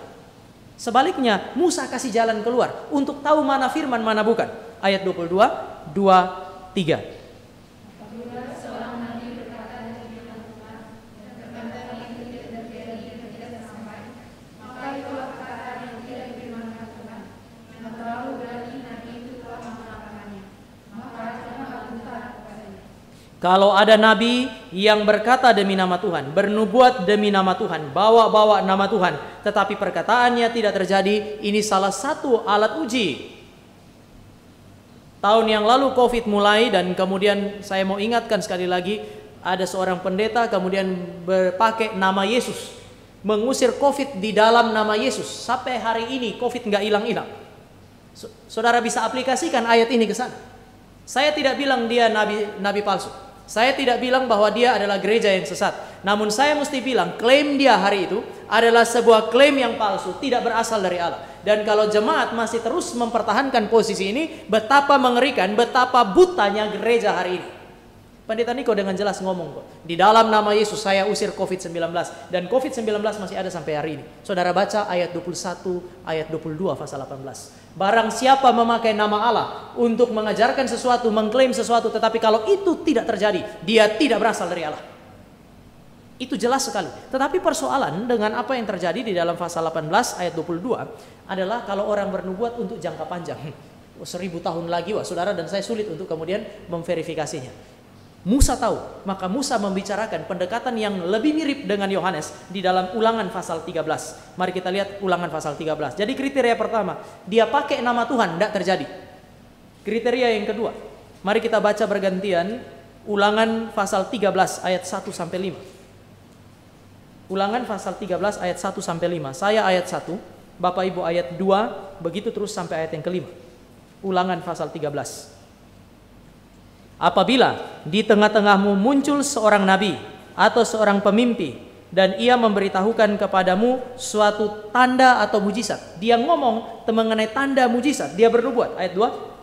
Speaker 1: Sebaliknya Musa kasih jalan keluar untuk tahu mana firman mana bukan. Ayat 22, 2, 3. Kalau ada nabi yang berkata demi nama Tuhan, bernubuat demi nama Tuhan, bawa-bawa nama Tuhan, tetapi perkataannya tidak terjadi, ini salah satu alat uji. Tahun yang lalu COVID mulai, dan kemudian saya mau ingatkan sekali lagi, ada seorang pendeta kemudian berpakai nama Yesus, mengusir COVID di dalam nama Yesus. Sampai hari ini COVID nggak hilang-hilang. Saudara bisa aplikasikan ayat ini ke sana. Saya tidak bilang dia nabi palsu. Saya tidak bilang bahwa dia adalah gereja yang sesat. Namun saya mesti bilang klaim dia hari itu adalah sebuah klaim yang palsu, tidak berasal dari Allah. Dan kalau jemaat masih terus mempertahankan posisi ini, betapa mengerikan, betapa butanya gereja hari ini. Pendeta Niko dengan jelas ngomong kok, di dalam nama Yesus saya usir COVID-19. Dan COVID-19 masih ada sampai hari ini. Saudara baca ayat 21, ayat 22 pasal 18. Barang siapa memakai nama Allah untuk mengajarkan sesuatu, mengklaim sesuatu, tetapi kalau itu tidak terjadi, dia tidak berasal dari Allah. Itu jelas sekali. Tetapi persoalan dengan apa yang terjadi di dalam pasal 18 ayat 22 adalah kalau orang bernubuat untuk jangka panjang. 1000 tahun lagi, wah saudara dan saya sulit untuk kemudian memverifikasinya. Musa tahu, maka Musa membicarakan pendekatan yang lebih mirip dengan Yohanes di dalam Ulangan pasal 13. Mari kita lihat Ulangan pasal 13. Jadi kriteria pertama, dia pakai nama Tuhan, tidak terjadi. Kriteria yang kedua, mari kita baca bergantian Ulangan pasal 13 ayat 1 sampai 5. Ulangan pasal 13 ayat 1 sampai 5. Saya ayat 1, Bapak Ibu ayat 2, begitu terus sampai ayat yang kelima. Ulangan pasal 13. Apabila di tengah-tengahmu muncul seorang nabi atau seorang pemimpi dan ia memberitahukan kepadamu suatu tanda atau mujizat. Dia ngomong mengenai tanda mujizat, dia bernubuat. Ayat 2.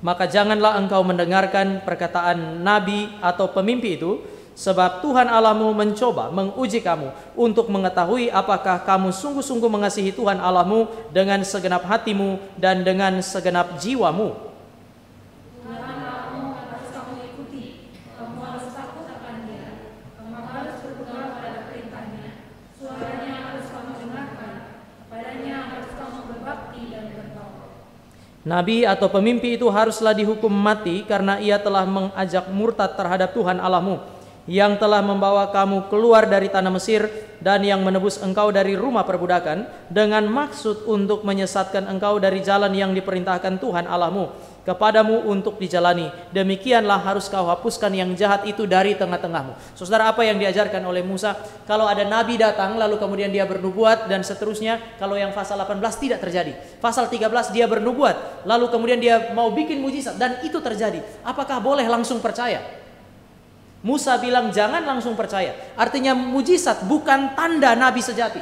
Speaker 1: Maka janganlah engkau mendengarkan perkataan nabi atau pemimpi itu, sebab Tuhan Allahmu mencoba menguji kamu untuk mengetahui apakah kamu sungguh-sungguh mengasihi Tuhan Allahmu dengan segenap hatimu dan dengan segenap jiwamu. Nabi atau pemimpi itu haruslah dihukum mati karena ia telah mengajak murtad terhadap Tuhan Allahmu. yang telah membawa kamu keluar dari tanah Mesir dan yang menebus engkau dari rumah perbudakan dengan maksud untuk menyesatkan engkau dari jalan yang diperintahkan Tuhan Allahmu kepadamu untuk dijalani. Demikianlah harus kau hapuskan yang jahat itu dari tengah-tengahmu. Saudara, apa yang diajarkan oleh Musa? Kalau ada nabi datang lalu kemudian dia bernubuat dan seterusnya, kalau yang pasal 18 tidak terjadi. Pasal 13 dia bernubuat lalu kemudian dia mau bikin mujizat dan itu terjadi. Apakah boleh langsung percaya? Musa bilang jangan langsung percaya. Artinya mujizat bukan tanda nabi sejati.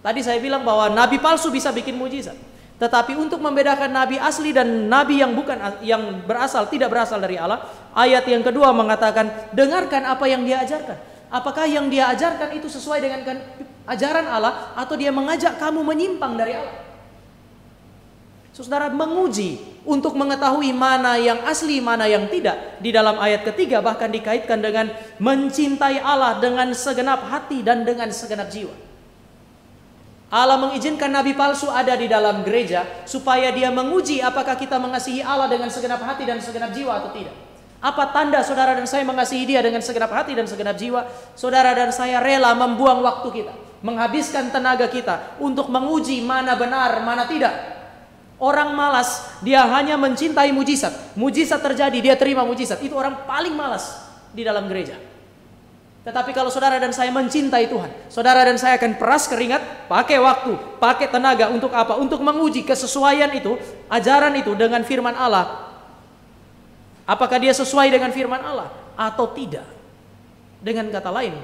Speaker 1: Tadi saya bilang bahwa nabi palsu bisa bikin mujizat. Tetapi untuk membedakan nabi asli dan nabi yang bukan, yang tidak berasal dari Allah, ayat yang kedua mengatakan, dengarkan apa yang dia ajarkan. Apakah yang dia ajarkan itu sesuai dengan ajaran Allah atau dia mengajak kamu menyimpang dari Allah? Saudara, menguji untuk mengetahui mana yang asli, mana yang tidak. Di dalam ayat ketiga bahkan dikaitkan dengan mencintai Allah dengan segenap hati dan dengan segenap jiwa. Allah mengizinkan nabi palsu ada di dalam gereja supaya dia menguji apakah kita mengasihi Allah dengan segenap hati dan segenap jiwa atau tidak. Apa tanda saudara dan saya mengasihi dia dengan segenap hati dan segenap jiwa? Saudara dan saya rela membuang waktu kita, menghabiskan tenaga kita untuk menguji mana benar, mana tidak. Orang malas, dia hanya mencintai mujizat. Mujizat terjadi, dia terima mujizat. Itu orang paling malas di dalam gereja. Tetapi kalau saudara dan saya mencintai Tuhan, saudara dan saya akan peras keringat, pakai waktu, pakai tenaga untuk apa? Untuk menguji kesesuaian itu, ajaran itu dengan firman Allah. Apakah dia sesuai dengan firman Allah atau tidak? Dengan kata lain,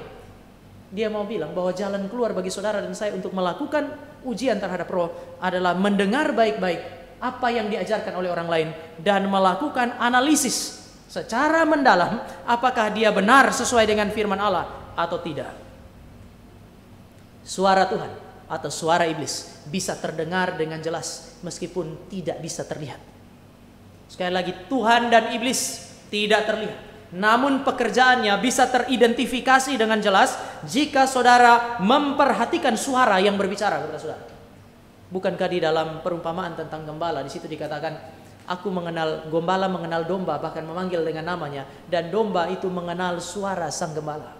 Speaker 1: dia mau bilang bahwa jalan keluar bagi saudara dan saya untuk melakukan ujian terhadap roh adalah mendengar baik-baik apa yang diajarkan oleh orang lain dan melakukan analisis secara mendalam apakah dia benar sesuai dengan firman Allah atau tidak. Suara Tuhan atau suara iblis bisa terdengar dengan jelas meskipun tidak bisa terlihat. Sekali lagi, Tuhan dan iblis tidak terlihat, namun pekerjaannya bisa teridentifikasi dengan jelas jika saudara memperhatikan suara yang berbicara kepada saudara. Bukankah di dalam perumpamaan tentang gembala di situ dikatakan, gembala mengenal domba, bahkan memanggil dengan namanya, dan domba itu mengenal suara sang gembala.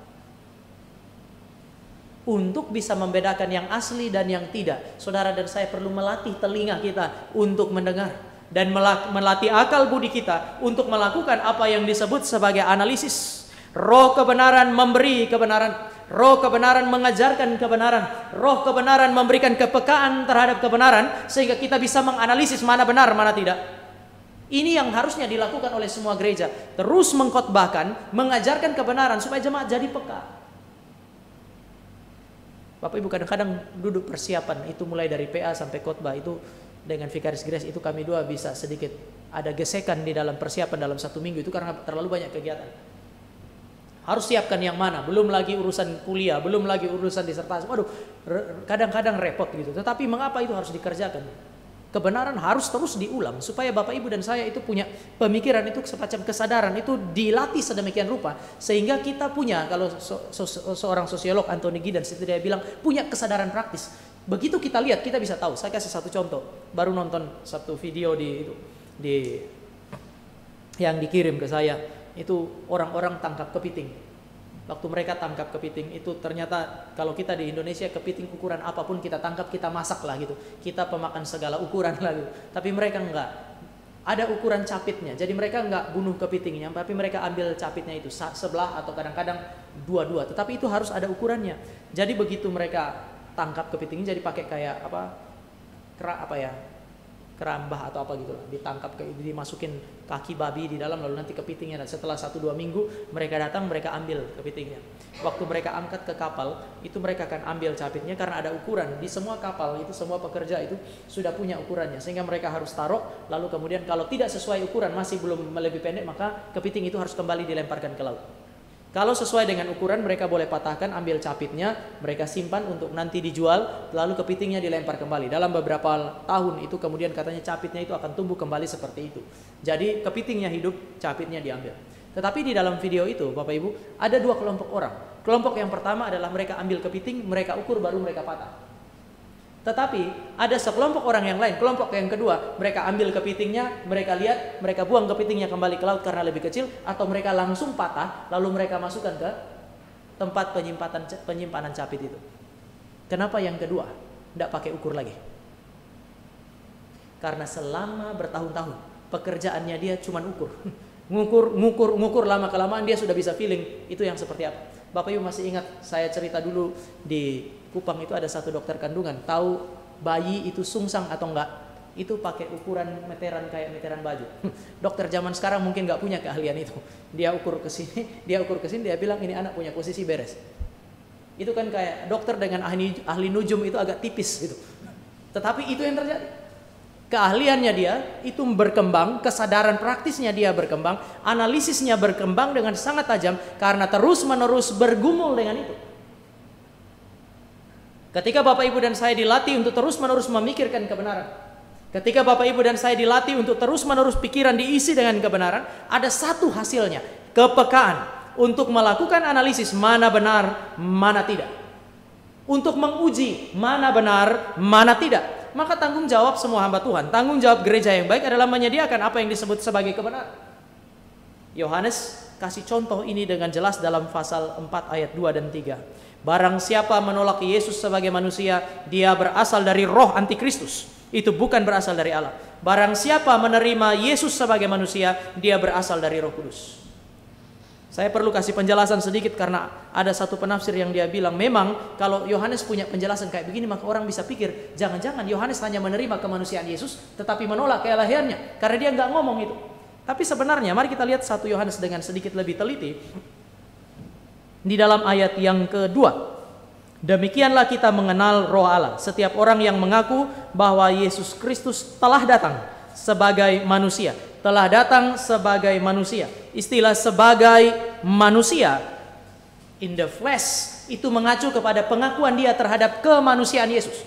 Speaker 1: Untuk bisa membedakan yang asli dan yang tidak, saudara dan saya perlu melatih telinga kita untuk mendengar dan melatih akal budi kita untuk melakukan apa yang disebut sebagai analisis. Roh kebenaran memberi kebenaran, roh kebenaran mengajarkan kebenaran, roh kebenaran memberikan kepekaan terhadap kebenaran sehingga kita bisa menganalisis mana benar, mana tidak. Ini yang harusnya dilakukan oleh semua gereja. Terus mengkhotbahkan, mengajarkan kebenaran supaya jemaat jadi peka. Bapak Ibu, kadang-kadang duduk persiapan itu mulai dari PA sampai khotbah itu dengan Vikaris Grace itu kami dua bisa sedikit ada gesekan di dalam persiapan dalam satu minggu itu karena terlalu banyak kegiatan. Harus siapkan yang mana, belum lagi urusan kuliah, belum lagi urusan disertasi. Waduh, kadang-kadang repot gitu. Tetapi mengapa itu harus dikerjakan? Kebenaran harus terus diulang supaya Bapak Ibu dan saya itu punya pemikiran itu semacam kesadaran itu dilatih sedemikian rupa sehingga kita punya, kalau seorang sosiolog Anthony Giddens itu dia bilang punya kesadaran praktis. Begitu kita lihat kita bisa tahu. Saya kasih satu contoh. Baru nonton satu video yang dikirim ke saya itu orang-orang tangkap kepiting. Waktu mereka tangkap kepiting itu ternyata kalau kita di Indonesia kepiting ukuran apapun kita tangkap kita masak lah gitu. Kita pemakan segala ukuran lah gitu. Tapi mereka enggak. Ada ukuran capitnya. Jadi mereka enggak bunuh kepitingnya, tapi mereka ambil capitnya itu sebelah atau kadang-kadang dua-dua. Tetapi itu harus ada ukurannya. Jadi begitu mereka tangkap kepitingnya jadi pakai kayak kerambah atau apa gitu lah, ditangkap dimasukin kaki babi di dalam lalu nanti kepitingnya, dan setelah 1-2 minggu mereka datang, mereka ambil kepitingnya. Waktu mereka angkat ke kapal itu mereka akan ambil capitnya karena ada ukuran di semua kapal itu, semua pekerja itu sudah punya ukurannya sehingga mereka harus taruh, lalu kemudian kalau tidak sesuai ukuran masih belum lebih pendek maka kepiting itu harus kembali dilemparkan ke laut. Kalau sesuai dengan ukuran mereka boleh patahkan, ambil capitnya, mereka simpan untuk nanti dijual, lalu kepitingnya dilempar kembali. Dalam beberapa tahun itu kemudian katanya capitnya itu akan tumbuh kembali seperti itu. Jadi kepitingnya hidup, capitnya diambil. Tetapi di dalam video itu Bapak Ibu ada 2 kelompok orang. Kelompok yang pertama adalah mereka ambil kepiting, mereka ukur baru mereka patah. Tetapi ada sekelompok orang yang lain, kelompok yang kedua, mereka ambil kepitingnya, mereka lihat, mereka buang kepitingnya kembali ke laut karena lebih kecil, atau mereka langsung patah, lalu mereka masukkan ke tempat penyimpanan capit itu. Kenapa yang kedua tidak pakai ukur lagi? Karena selama bertahun-tahun pekerjaannya dia cuma ukur. Ngukur lama-kelamaan dia sudah bisa feeling itu yang seperti apa. Bapak Ibu masih ingat saya cerita dulu di Kupang itu ada satu dokter kandungan, tahu bayi itu sungsang atau enggak? Itu pakai ukuran meteran kayak meteran baju. Dokter zaman sekarang mungkin nggak punya keahlian itu. Dia ukur ke sini, dia bilang ini anak punya posisi beres. Itu kan kayak dokter dengan ahli nujum itu agak tipis gitu. Tetapi itu yang terjadi. Keahliannya dia itu berkembang, kesadaran praktisnya dia berkembang, analisisnya berkembang dengan sangat tajam karena terus-menerus bergumul dengan itu. Ketika Bapak Ibu dan saya dilatih untuk terus-menerus memikirkan kebenaran, ketika Bapak Ibu dan saya dilatih untuk terus-menerus pikiran diisi dengan kebenaran, ada satu hasilnya, kepekaan untuk melakukan analisis mana benar, mana tidak. Untuk menguji mana benar, mana tidak. Maka tanggung jawab semua hamba Tuhan, tanggung jawab gereja yang baik adalah menyediakan apa yang disebut sebagai kebenaran. Yohanes kasih contoh ini dengan jelas dalam pasal 4 ayat 2 dan 3. Barang siapa menolak Yesus sebagai manusia, dia berasal dari roh antikristus. Itu bukan berasal dari Allah. Barang siapa menerima Yesus sebagai manusia, dia berasal dari Roh Kudus. Saya perlu kasih penjelasan sedikit karena ada satu penafsir yang dia bilang memang kalau Yohanes punya penjelasan kayak begini maka orang bisa pikir jangan-jangan Yohanes hanya menerima kemanusiaan Yesus tetapi menolak keelahiannya karena dia nggak ngomong itu. Tapi sebenarnya mari kita lihat 1 Yohanes dengan sedikit lebih teliti. Di dalam ayat yang kedua, demikianlah kita mengenal roh Allah. Setiap orang yang mengaku bahwa Yesus Kristus telah datang sebagai manusia. Telah datang sebagai manusia. Istilah sebagai manusia in the flesh itu mengacu kepada pengakuan dia terhadap kemanusiaan Yesus.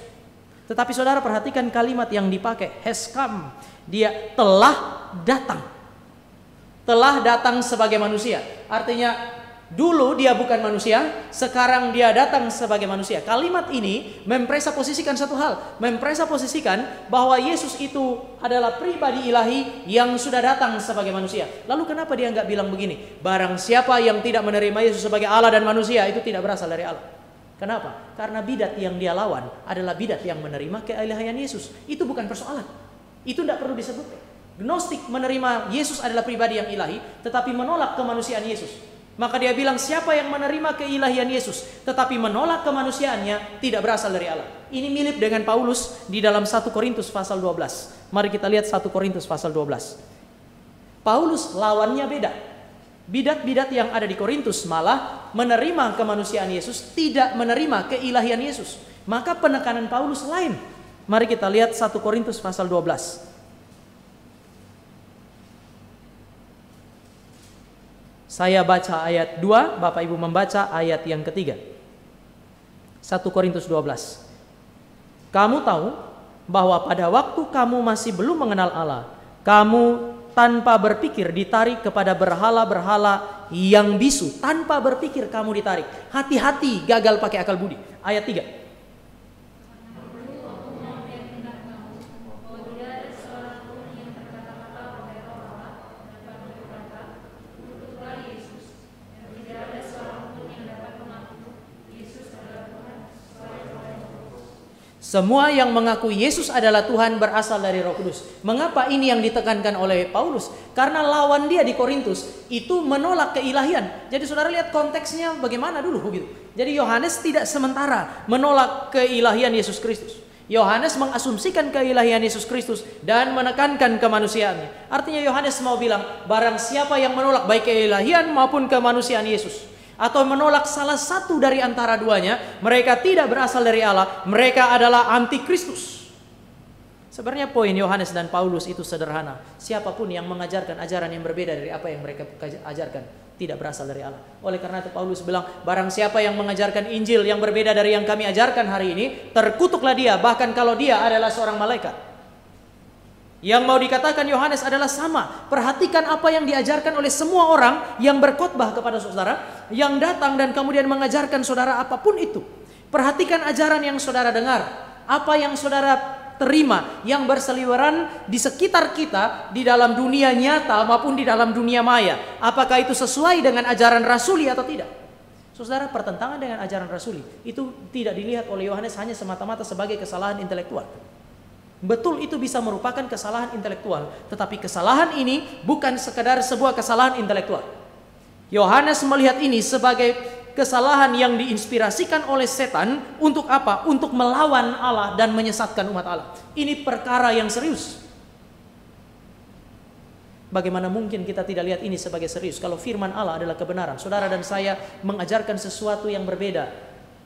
Speaker 1: Tetapi saudara perhatikan kalimat yang dipakai, has come. Dia telah datang. Telah datang sebagai manusia. Artinya dulu dia bukan manusia, sekarang dia datang sebagai manusia. Kalimat ini mempresaposisikan satu hal, mempresaposisikan bahwa Yesus itu adalah pribadi ilahi yang sudah datang sebagai manusia. Lalu kenapa dia nggak bilang begini? Barang siapa yang tidak menerima Yesus sebagai Allah dan manusia itu tidak berasal dari Allah. Kenapa? Karena bidat yang dia lawan adalah bidat yang menerima keilahian Yesus. Itu bukan persoalan. Itu tidak perlu disebut. Gnostik menerima Yesus adalah pribadi yang ilahi, tetapi menolak kemanusiaan Yesus. Maka dia bilang siapa yang menerima keilahian Yesus tetapi menolak kemanusiaannya tidak berasal dari Allah. Ini mirip dengan Paulus di dalam 1 Korintus pasal 12. Mari kita lihat 1 Korintus pasal 12. Paulus lawannya beda. Bidat-bidat yang ada di Korintus malah menerima kemanusiaan Yesus, tidak menerima keilahian Yesus. Maka penekanan Paulus lain. Mari kita lihat 1 Korintus pasal 12. Saya baca ayat 2, Bapak Ibu membaca ayat yang ketiga. 1 Korintus 12. Kamu tahu bahwa pada waktu kamu masih belum mengenal Allah, kamu tanpa berpikir ditarik kepada berhala-berhala yang bisu. Tanpa berpikir kamu ditarik. Hati-hati gagal pakai akal budi. Ayat 3. Semua yang mengaku Yesus adalah Tuhan berasal dari Roh Kudus. Mengapa ini yang ditekankan oleh Paulus? Karena lawan dia di Korintus itu menolak keilahian. Jadi saudara lihat konteksnya bagaimana dulu gitu. Jadi Yohanes tidak sementara menolak keilahian Yesus Kristus. Yohanes mengasumsikan keilahian Yesus Kristus dan menekankan kemanusiaannya. Artinya Yohanes mau bilang barang siapa yang menolak baik keilahian maupun kemanusiaan Yesus atau menolak salah satu dari antara duanya, mereka tidak berasal dari Allah, mereka adalah antikristus. Sebenarnya poin Yohanes dan Paulus itu sederhana. Siapapun yang mengajarkan ajaran yang berbeda dari apa yang mereka ajarkan tidak berasal dari Allah. Oleh karena itu Paulus bilang, barang siapa yang mengajarkan Injil yang berbeda dari yang kami ajarkan hari ini, terkutuklah dia, bahkan kalau dia adalah seorang malaikat. Yang mau dikatakan Yohanes adalah sama. Perhatikan apa yang diajarkan oleh semua orang yang berkhotbah kepada saudara, yang datang dan kemudian mengajarkan saudara apapun itu. Perhatikan ajaran yang saudara dengar. Apa yang saudara terima yang berseliweran di sekitar kita, di dalam dunia nyata maupun di dalam dunia maya, apakah itu sesuai dengan ajaran rasuli atau tidak? Saudara, pertentangan dengan ajaran rasuli itu tidak dilihat oleh Yohanes hanya semata-mata sebagai kesalahan intelektual. Betul, itu bisa merupakan kesalahan intelektual, tetapi kesalahan ini bukan sekadar sebuah kesalahan intelektual. Yohanes melihat ini sebagai kesalahan yang diinspirasikan oleh setan untuk apa? Untuk melawan Allah dan menyesatkan umat Allah. Ini perkara yang serius. Bagaimana mungkin kita tidak lihat ini sebagai serius kalau firman Allah adalah kebenaran? Saudara dan saya mengajarkan sesuatu yang berbeda.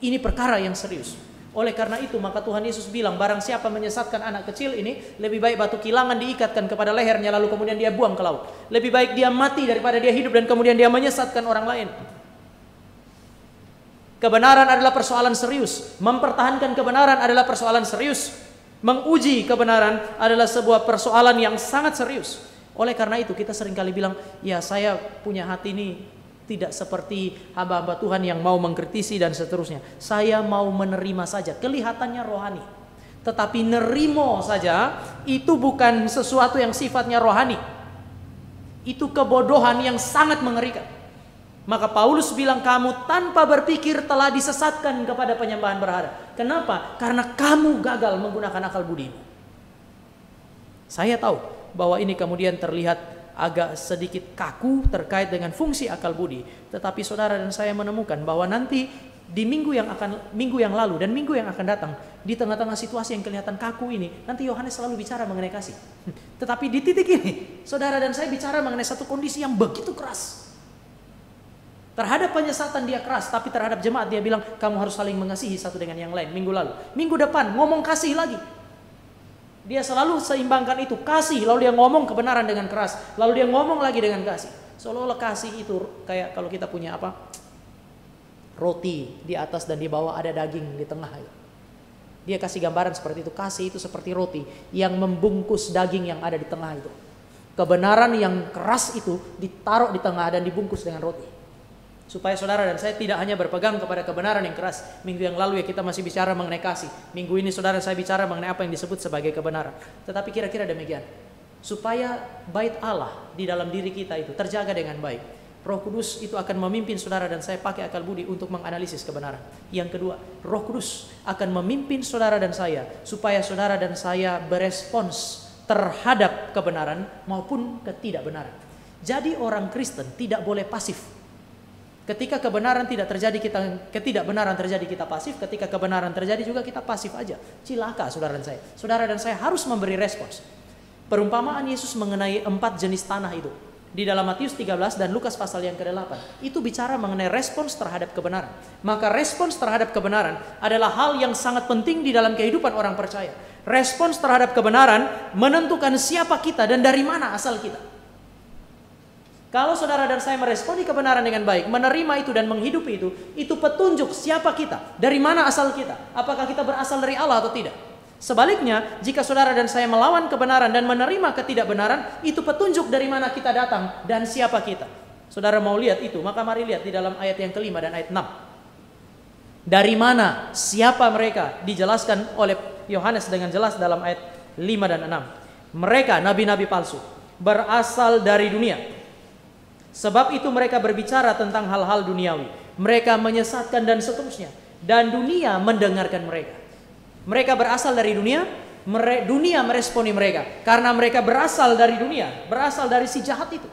Speaker 1: Ini perkara yang serius. Oleh karena itu maka Tuhan Yesus bilang, barang siapa menyesatkan anak kecil ini, lebih baik batu kilangan diikatkan kepada lehernya lalu kemudian dia buang ke laut. Lebih baik dia mati daripada dia hidup dan kemudian dia menyesatkan orang lain. Kebenaran adalah persoalan serius. Mempertahankan kebenaran adalah persoalan serius. Menguji kebenaran adalah sebuah persoalan yang sangat serius. Oleh karena itu kita seringkali bilang, ya saya punya hati ini tidak seperti hamba-hamba Tuhan yang mau mengkritisi dan seterusnya. Saya mau menerima saja. Kelihatannya rohani, tetapi nerimo saja itu bukan sesuatu yang sifatnya rohani. Itu kebodohan yang sangat mengerikan. Maka Paulus bilang, kamu tanpa berpikir telah disesatkan kepada penyembahan berhala. Kenapa? Karena kamu gagal menggunakan akal budimu. Saya tahu bahwa ini kemudian terlihat agak sedikit kaku terkait dengan fungsi akal budi, tetapi saudara dan saya menemukan bahwa nanti di minggu yang lalu dan minggu yang akan datang, di tengah-tengah situasi yang kelihatan kaku ini, nanti Yohanes selalu bicara mengenai kasih. Tetapi di titik ini saudara dan saya bicara mengenai satu kondisi yang begitu keras. Terhadap penyesatan dia keras, tapi terhadap jemaat dia bilang kamu harus saling mengasihi satu dengan yang lain. Minggu lalu, minggu depan ngomong kasih lagi. Dia selalu seimbangkan itu, kasih, lalu dia ngomong kebenaran dengan keras, lalu dia ngomong lagi dengan kasih. Seolah-olah kasih itu kayak kalau kita punya roti di atas dan di bawah ada daging di tengah. Dia kasih gambaran seperti itu. Kasih itu seperti roti yang membungkus daging yang ada di tengah itu. Kebenaran yang keras itu ditaruh di tengah dan dibungkus dengan roti. Supaya saudara dan saya tidak hanya berpegang kepada kebenaran yang keras. Minggu yang lalu ya kita masih bicara mengenai kasih. Minggu ini saudara saya bicara mengenai apa yang disebut sebagai kebenaran. Tetapi kira-kira demikian. Supaya bait Allah di dalam diri kita itu terjaga dengan baik, Roh Kudus itu akan memimpin saudara dan saya pakai akal budi untuk menganalisis kebenaran. Yang kedua, Roh Kudus akan memimpin saudara dan saya supaya saudara dan saya berespons terhadap kebenaran maupun ketidakbenaran. Jadi orang Kristen tidak boleh pasif. Ketika kebenaran tidak terjadi ketidakbenaran terjadi kita pasif. Ketika kebenaran terjadi juga kita pasif aja. Cilaka saudara dan saya. Saudara dan saya harus memberi respons. Perumpamaan Yesus mengenai 4 jenis tanah itu di dalam Matius 13 dan Lukas pasal yang ke-8 itu bicara mengenai respons terhadap kebenaran. Maka respons terhadap kebenaran adalah hal yang sangat penting di dalam kehidupan orang percaya. Respons terhadap kebenaran menentukan siapa kita dan dari mana asal kita. Kalau saudara dan saya meresponi kebenaran dengan baik, menerima itu dan menghidupi itu petunjuk siapa kita, dari mana asal kita, apakah kita berasal dari Allah atau tidak. Sebaliknya, jika saudara dan saya melawan kebenaran dan menerima ketidakbenaran, itu petunjuk dari mana kita datang dan siapa kita. Saudara mau lihat itu, maka mari lihat di dalam ayat yang ke-5 dan ayat 6. Dari mana, siapa mereka, dijelaskan oleh Yohanes dengan jelas dalam ayat 5 dan 6. Mereka, nabi-nabi palsu, berasal dari dunia. Sebab itu mereka berbicara tentang hal-hal duniawi. Mereka menyesatkan dan seterusnya. Dan dunia mendengarkan mereka. Mereka berasal dari dunia. Dunia meresponi mereka. Karena mereka berasal dari dunia. Berasal dari si jahat itu.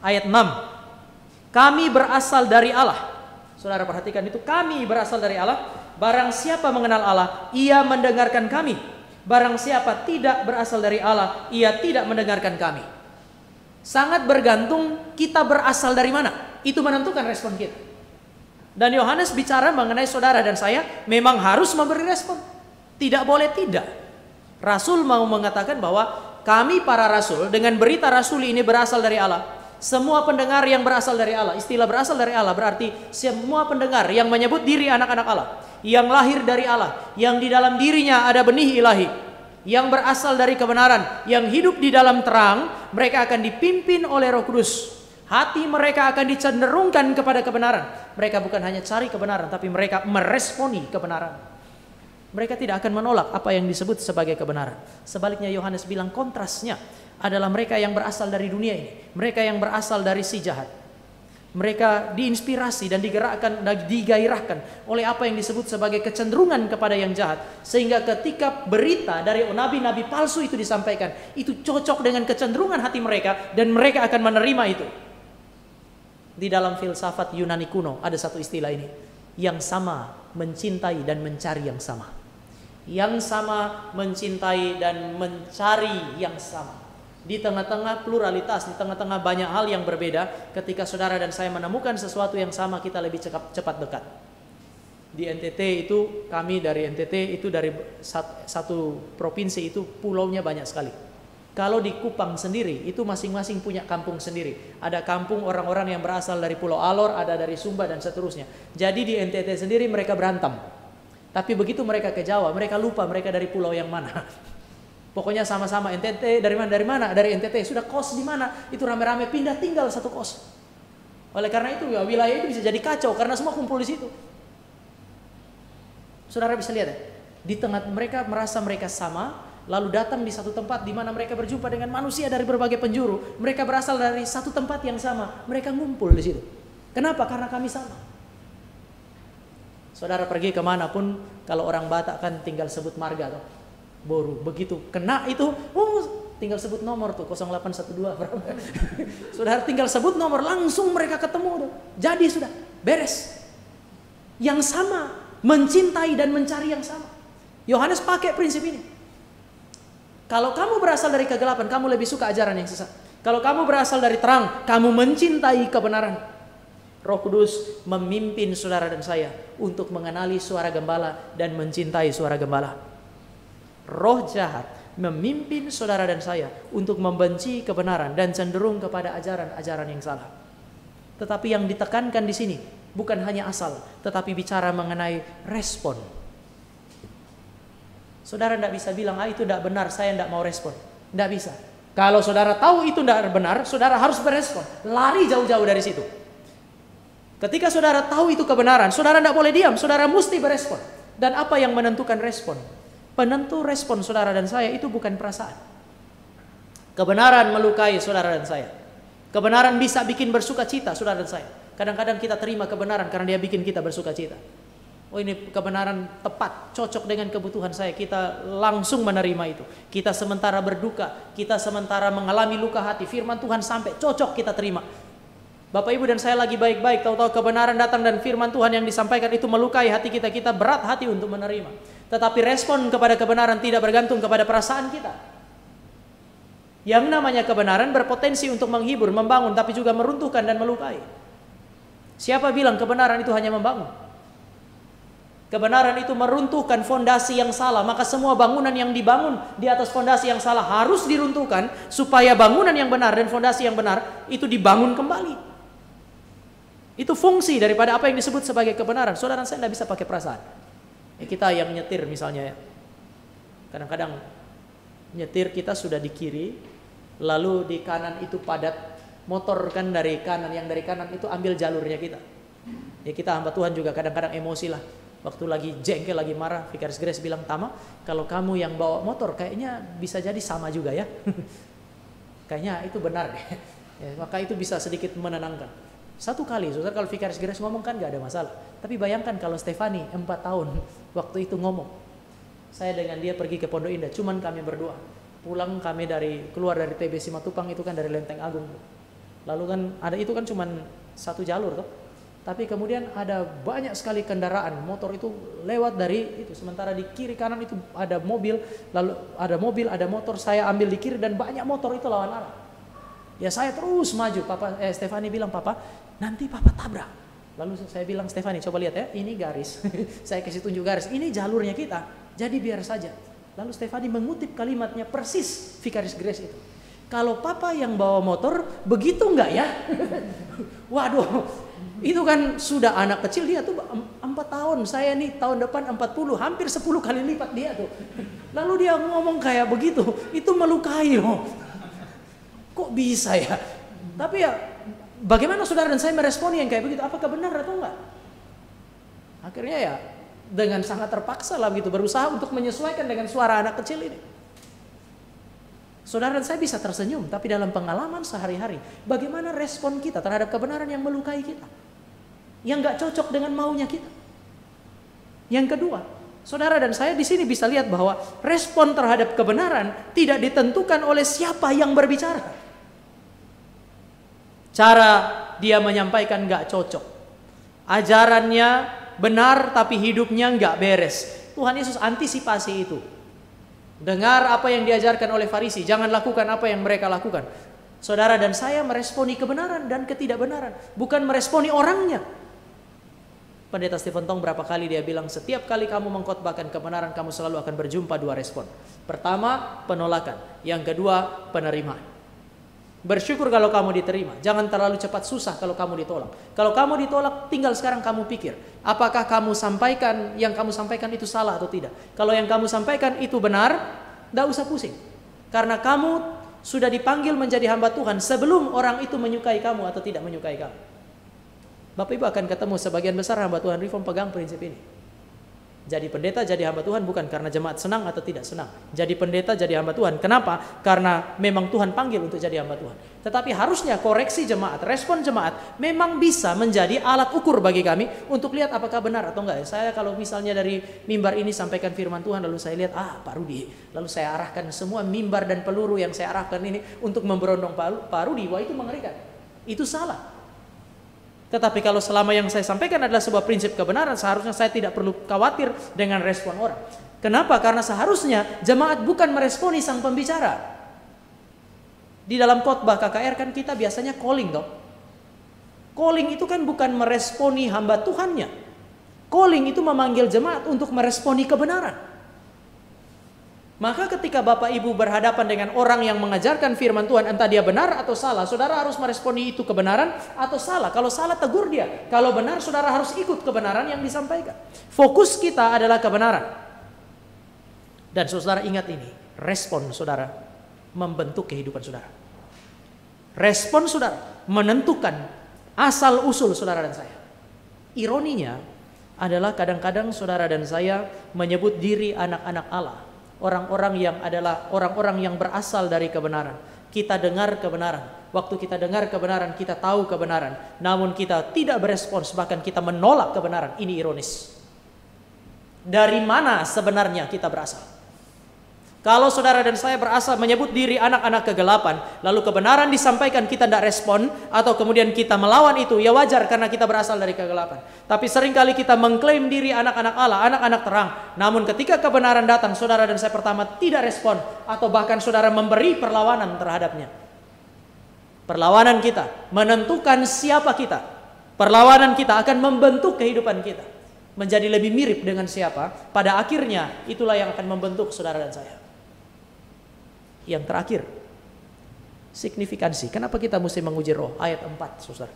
Speaker 1: Ayat 6. Kami berasal dari Allah. Saudara perhatikan itu. Kami berasal dari Allah. Barang siapa mengenal Allah, ia mendengarkan kami. Barang siapa tidak berasal dari Allah, ia tidak mendengarkan kami. Sangat bergantung kita berasal dari mana. Itu menentukan respon kita. Dan Yohanes bicara mengenai saudara dan saya memang harus memberi respon. Tidak boleh tidak. Rasul mau mengatakan bahwa kami para rasul dengan berita rasul ini berasal dari Allah. Semua pendengar yang berasal dari Allah. Istilah berasal dari Allah berarti semua pendengar yang menyebut diri anak-anak Allah, yang lahir dari Allah, yang di dalam dirinya ada benih ilahi, yang berasal dari kebenaran, yang hidup di dalam terang, mereka akan dipimpin oleh Roh Kudus. Hati mereka akan dicenderungkan kepada kebenaran. Mereka bukan hanya cari kebenaran, tapi mereka meresponi kebenaran. Mereka tidak akan menolak apa yang disebut sebagai kebenaran. Sebaliknya Yohanes bilang kontrasnya adalah mereka yang berasal dari dunia ini. Mereka yang berasal dari si jahat. Mereka diinspirasi dan digerakkan dan digairahkan oleh apa yang disebut sebagai kecenderungan kepada yang jahat. Sehingga ketika berita dari nabi-nabi palsu itu disampaikan, itu cocok dengan kecenderungan hati mereka dan mereka akan menerima itu. Di dalam filsafat Yunani kuno ada satu istilah ini. Yang sama mencintai dan mencari yang sama. Yang sama mencintai dan mencari yang sama. Di tengah-tengah pluralitas, di tengah-tengah banyak hal yang berbeda, ketika saudara dan saya menemukan sesuatu yang sama, kita lebih cepat dekat. Di NTT itu, kami dari NTT itu dari satu provinsi itu pulaunya banyak sekali. Kalau di Kupang sendiri, itu masing-masing punya kampung sendiri. Ada kampung orang-orang yang berasal dari Pulau Alor, ada dari Sumba dan seterusnya. Jadi di NTT sendiri mereka berantem. Tapi begitu mereka ke Jawa, mereka lupa mereka dari pulau yang mana. Pokoknya sama-sama NTT, dari mana? Dari NTT. Sudah kos di mana? Itu rame-rame pindah tinggal satu kos. Oleh karena itu ya wilayah itu bisa jadi kacau karena semua kumpul di situ. Saudara bisa lihat ya, di tengah mereka merasa mereka sama, lalu datang di satu tempat di mana mereka berjumpa dengan manusia dari berbagai penjuru. Mereka berasal dari satu tempat yang sama, mereka ngumpul di situ. Kenapa? Karena kami sama. Saudara pergi kemanapun, kalau orang Batak kan tinggal sebut marga atau Boru, begitu kena itu, tinggal sebut nomor tuh 0812 berapa. Saudara tinggal sebut nomor, langsung mereka ketemu tuh. Jadi sudah beres. Yang sama mencintai dan mencari yang sama. Yohanes pakai prinsip ini. Kalau kamu berasal dari kegelapan, kamu lebih suka ajaran yang sesat. Kalau kamu berasal dari terang, kamu mencintai kebenaran. Roh Kudus memimpin saudara dan saya untuk mengenali suara gembala dan mencintai suara gembala. Roh jahat memimpin saudara dan saya untuk membenci kebenaran dan cenderung kepada ajaran-ajaran yang salah. Tetapi yang ditekankan di sini bukan hanya asal, tetapi bicara mengenai respon. Saudara tidak bisa bilang, itu tidak benar, saya tidak mau respon. Tidak bisa. Kalau saudara tahu itu tidak benar, saudara harus berespon. Lari jauh-jauh dari situ. Ketika saudara tahu itu kebenaran, saudara tidak boleh diam, saudara mesti berespon. Dan apa yang menentukan respon? Penentu respon saudara dan saya itu bukan perasaan. Kebenaran melukai saudara dan saya. Kebenaran bisa bikin bersuka cita saudara dan saya. Kadang-kadang kita terima kebenaran karena dia bikin kita bersuka cita. Oh ini kebenaran tepat, cocok dengan kebutuhan saya. Kita langsung menerima itu. Kita sementara berduka, kita sementara mengalami luka hati. Firman Tuhan sampai cocok kita terima. Bapak Ibu dan saya lagi baik-baik, tahu-tahu kebenaran datang dan firman Tuhan yang disampaikan itu melukai hati kita. Kita berat hati untuk menerima. Tetapi respon kepada kebenaran tidak bergantung kepada perasaan kita. Yang namanya kebenaran berpotensi untuk menghibur, membangun, tapi juga meruntuhkan dan melukai. Siapa bilang kebenaran itu hanya membangun? Kebenaran itu meruntuhkan fondasi yang salah. Maka semua bangunan yang dibangun di atas fondasi yang salah harus diruntuhkan supaya bangunan yang benar dan fondasi yang benar itu dibangun kembali. Itu fungsi daripada apa yang disebut sebagai kebenaran. Saudara saya tidak bisa pakai perasaan. Kita yang nyetir misalnya ya. Kadang-kadang nyetir kita sudah di kiri, lalu di kanan itu padat, motor kan dari kanan, yang dari kanan itu ambil jalurnya kita. Ya kita hamba Tuhan juga kadang-kadang emosi lah. Waktu lagi jengkel, lagi marah, Vikaris Grace bilang, Tama, kalau kamu yang bawa motor kayaknya bisa jadi sama juga ya. Kayaknya itu benar deh. Ya, maka itu bisa sedikit menenangkan. Satu kali, saudara, kalau Vikaris Grace ngomong kan gak ada masalah. Tapi bayangkan kalau Stefani 4 tahun waktu itu ngomong. Saya dengan dia pergi ke Pondok Indah, cuman kami berdua. Pulang kami keluar dari TB Simatupang itu kan dari Lenteng Agung. Lalu kan ada itu kan cuman satu jalur toh. Tapi kemudian ada banyak sekali kendaraan, motor itu lewat dari itu. Sementara di kiri kanan itu ada mobil, lalu ada motor, saya ambil di kiri dan banyak motor itu lawan arah. Ya saya terus maju. Stefani bilang, Papa, nanti Papa tabrak. Lalu saya bilang, Stefani coba lihat ya, ini garis. Saya kasih tunjuk garis, ini jalurnya kita. Jadi biar saja. Lalu Stefani mengutip kalimatnya persis Vikaris Grace itu. Kalau Papa yang bawa motor, begitu enggak ya? Waduh, itu kan sudah anak kecil, dia tuh 4 tahun. Saya nih tahun depan 40, hampir 10 kali lipat dia tuh. Lalu dia ngomong kayak begitu, itu melukai loh. Kok bisa ya? Tapi ya bagaimana saudara dan saya meresponi yang kayak begitu? Apakah benar atau enggak? Akhirnya ya Dengan sangat terpaksa lah begitu, berusaha untuk menyesuaikan dengan suara anak kecil ini. Saudara dan saya bisa tersenyum, tapi dalam pengalaman sehari-hari, bagaimana respon kita terhadap kebenaran yang melukai kita, yang gak cocok dengan maunya kita. Yang kedua, saudara dan saya di sini bisa lihat bahwa respon terhadap kebenaran tidak ditentukan oleh siapa yang berbicara. Cara dia menyampaikan gak cocok, ajarannya benar tapi hidupnya gak beres. Tuhan Yesus antisipasi itu. Dengar apa yang diajarkan oleh Farisi, jangan lakukan apa yang mereka lakukan. Saudara dan saya meresponi kebenaran dan ketidakbenaran, bukan meresponi orangnya. Pendeta Stephen Tong berapa kali dia bilang, setiap kali kamu mengkhotbahkan kebenaran, kamu selalu akan berjumpa dua respon. Pertama, penolakan. Yang kedua, penerimaan. Bersyukur kalau kamu diterima. Jangan terlalu cepat susah kalau kamu ditolak. Kalau kamu ditolak, tinggal sekarang kamu pikir, apakah kamu sampaikan, yang kamu sampaikan itu salah atau tidak. Kalau yang kamu sampaikan itu benar, tidak usah pusing. Karena kamu sudah dipanggil menjadi hamba Tuhan sebelum orang itu menyukai kamu atau tidak menyukai kamu. Bapak Ibu akan ketemu sebagian besar hamba Tuhan Reform pegang prinsip ini. Jadi pendeta, jadi hamba Tuhan bukan karena jemaat senang atau tidak senang. Jadi pendeta, jadi hamba Tuhan. Kenapa? Karena memang Tuhan panggil untuk jadi hamba Tuhan. Tetapi harusnya koreksi jemaat, respon jemaat memang bisa menjadi alat ukur bagi kami untuk lihat apakah benar atau enggak. Saya kalau misalnya dari mimbar ini sampaikan firman Tuhan, lalu saya lihat, Pak Rudi, lalu saya arahkan semua mimbar dan peluru yang saya arahkan ini untuk memberondong Pak Rudi, wah itu mengerikan. Itu salah. Tetapi kalau selama yang saya sampaikan adalah sebuah prinsip kebenaran, seharusnya saya tidak perlu khawatir dengan respon orang. Kenapa? Karena seharusnya jemaat bukan meresponi sang pembicara. Di dalam khotbah KKR kan kita biasanya calling toh. Calling itu kan bukan meresponi hamba Tuhannya. Calling itu memanggil jemaat untuk meresponi kebenaran. Maka ketika Bapak Ibu berhadapan dengan orang yang mengajarkan firman Tuhan, entah dia benar atau salah, saudara harus meresponi itu kebenaran atau salah. Kalau salah, tegur dia. Kalau benar, saudara harus ikut kebenaran yang disampaikan. Fokus kita adalah kebenaran. Dan saudara ingat ini, respon saudara membentuk kehidupan saudara. Respon saudara menentukan asal-usul saudara dan saya. Ironinya adalah kadang-kadang saudara dan saya menyebut diri anak-anak Allah. Orang-orang yang adalah orang-orang yang berasal dari kebenaran. Kita dengar kebenaran. Waktu kita dengar kebenaran, kita tahu kebenaran. Namun kita tidak berespons, bahkan kita menolak kebenaran. Ini ironis. Dari mana sebenarnya kita berasal? Kalau saudara dan saya berasal menyebut diri anak-anak kegelapan, lalu kebenaran disampaikan kita tidak respon, atau kemudian kita melawan itu, ya wajar karena kita berasal dari kegelapan. Tapi seringkali kita mengklaim diri anak-anak Allah, anak-anak terang. Namun ketika kebenaran datang, saudara dan saya pertama tidak respon, atau bahkan saudara memberi perlawanan terhadapnya. Perlawanan kita menentukan siapa kita. Perlawanan kita akan membentuk kehidupan kita menjadi lebih mirip dengan siapa. Pada akhirnya itulah yang akan membentuk saudara dan saya. Yang terakhir, signifikansi. Kenapa kita mesti menguji roh? Ayat 4, saudara.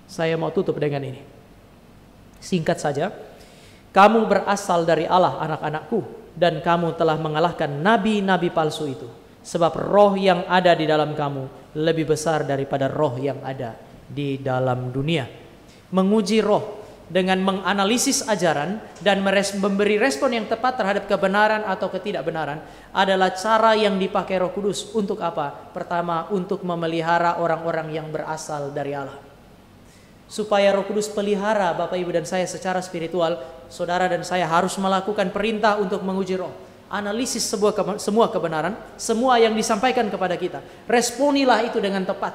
Speaker 1: Saya mau tutup dengan ini. Singkat saja, kamu berasal dari Allah, anak-anakku, dan kamu telah mengalahkan nabi-nabi palsu itu. Sebab roh yang ada di dalam kamu lebih besar daripada roh yang ada di dalam dunia. Menguji roh dengan menganalisis ajaran dan memberi respon yang tepat terhadap kebenaran atau ketidakbenaran adalah cara yang dipakai Roh Kudus. Untuk apa? Pertama, untuk memelihara orang-orang yang berasal dari Allah. Supaya Roh Kudus pelihara Bapak Ibu dan saya secara spiritual, saudara dan saya harus melakukan perintah untuk menguji roh. Analisis semua kebenaran, semua yang disampaikan kepada kita. Responilah itu dengan tepat.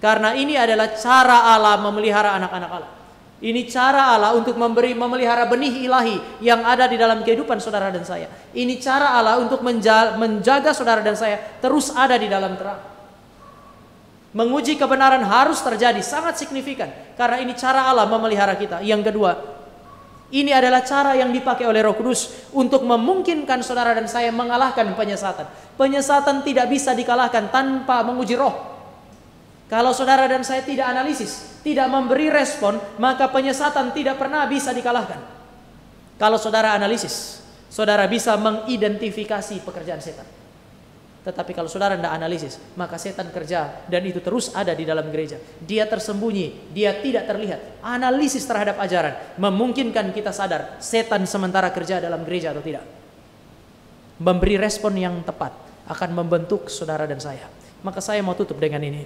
Speaker 1: Karena ini adalah cara Allah memelihara anak-anak Allah. Ini cara Allah untuk memelihara benih ilahi yang ada di dalam kehidupan saudara dan saya. Ini cara Allah untuk menjaga saudara dan saya terus ada di dalam terang. Menguji kebenaran harus terjadi, sangat signifikan. Karena ini cara Allah memelihara kita. Yang kedua, ini adalah cara yang dipakai oleh Roh Kudus untuk memungkinkan saudara dan saya mengalahkan penyesatan. Penyesatan tidak bisa dikalahkan tanpa menguji roh. Kalau saudara dan saya tidak analisis, tidak memberi respon, maka penyesatan tidak pernah bisa dikalahkan. Kalau saudara analisis, saudara bisa mengidentifikasi pekerjaan setan. Tetapi kalau saudara tidak analisis, maka setan kerja dan itu terus ada di dalam gereja. Dia tersembunyi, dia tidak terlihat. Analisis terhadap ajaran memungkinkan kita sadar setan sementara kerja dalam gereja atau tidak. Memberi respon yang tepat akan membentuk saudara dan saya. Maka saya mau tutup dengan ini.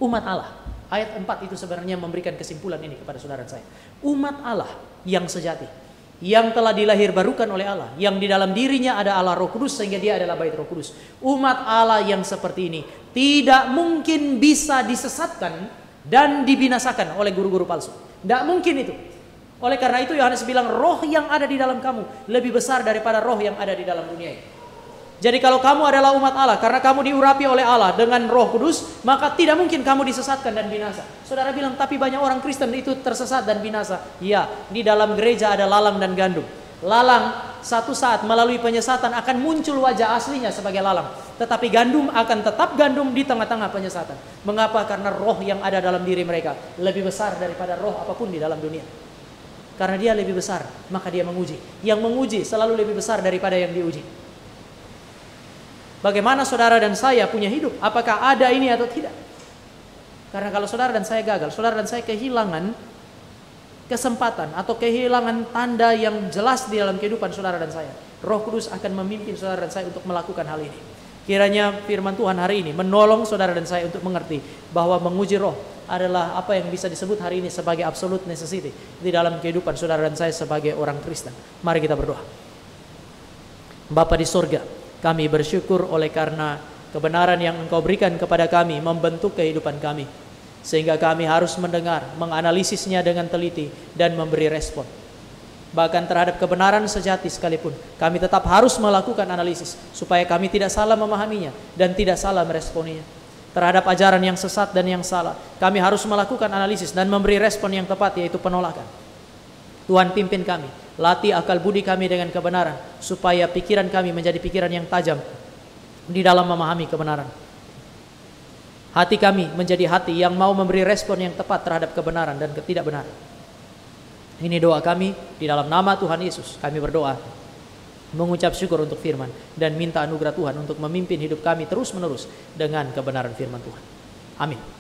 Speaker 1: Umat Allah, ayat 4 itu sebenarnya memberikan kesimpulan ini kepada saudara dan saya. Umat Allah yang sejati, yang telah dilahirbarukan oleh Allah, yang di dalam dirinya ada Allah Roh Kudus sehingga dia adalah bait Roh Kudus. Umat Allah yang seperti ini tidak mungkin bisa disesatkan dan dibinasakan oleh guru-guru palsu. Tidak mungkin itu. Oleh karena itu Yohanes bilang roh yang ada di dalam kamu lebih besar daripada roh yang ada di dalam dunia ini. Jadi kalau kamu adalah umat Allah, karena kamu diurapi oleh Allah dengan Roh Kudus, maka tidak mungkin kamu disesatkan dan binasa. Saudara bilang, tapi banyak orang Kristen itu tersesat dan binasa. Ya, di dalam gereja ada lalang dan gandum. Lalang satu saat melalui penyesatan akan muncul wajah aslinya sebagai lalang. Tetapi gandum akan tetap gandum di tengah-tengah penyesatan. Mengapa? Karena roh yang ada dalam diri mereka lebih besar daripada roh apapun di dalam dunia. Karena dia lebih besar, maka dia menguji. Yang menguji selalu lebih besar daripada yang diuji. Bagaimana saudara dan saya punya hidup? Apakah ada ini atau tidak? Karena kalau saudara dan saya gagal, saudara dan saya kehilangan kesempatan atau kehilangan tanda yang jelas di dalam kehidupan saudara dan saya. Roh Kudus akan memimpin saudara dan saya untuk melakukan hal ini. Kiranya firman Tuhan hari ini menolong saudara dan saya untuk mengerti bahwa menguji roh adalah apa yang bisa disebut hari ini sebagai absolute necessity di dalam kehidupan saudara dan saya sebagai orang Kristen. Mari kita berdoa. Bapa di sorga, kami bersyukur oleh karena kebenaran yang Engkau berikan kepada kami membentuk kehidupan kami. Sehingga kami harus mendengar, menganalisisnya dengan teliti dan memberi respon. Bahkan terhadap kebenaran sejati sekalipun, kami tetap harus melakukan analisis supaya kami tidak salah memahaminya dan tidak salah meresponinya. Terhadap ajaran yang sesat dan yang salah, kami harus melakukan analisis dan memberi respon yang tepat, yaitu penolakan. Tuhan pimpin kami, latih akal budi kami dengan kebenaran, supaya pikiran kami menjadi pikiran yang tajam di dalam memahami kebenaran. Hati kami menjadi hati yang mau memberi respon yang tepat terhadap kebenaran dan ketidakbenaran. Ini doa kami di dalam nama Tuhan Yesus. Kami berdoa, mengucap syukur untuk firman, dan minta anugerah Tuhan untuk memimpin hidup kami terus menerus dengan kebenaran firman Tuhan. Amin.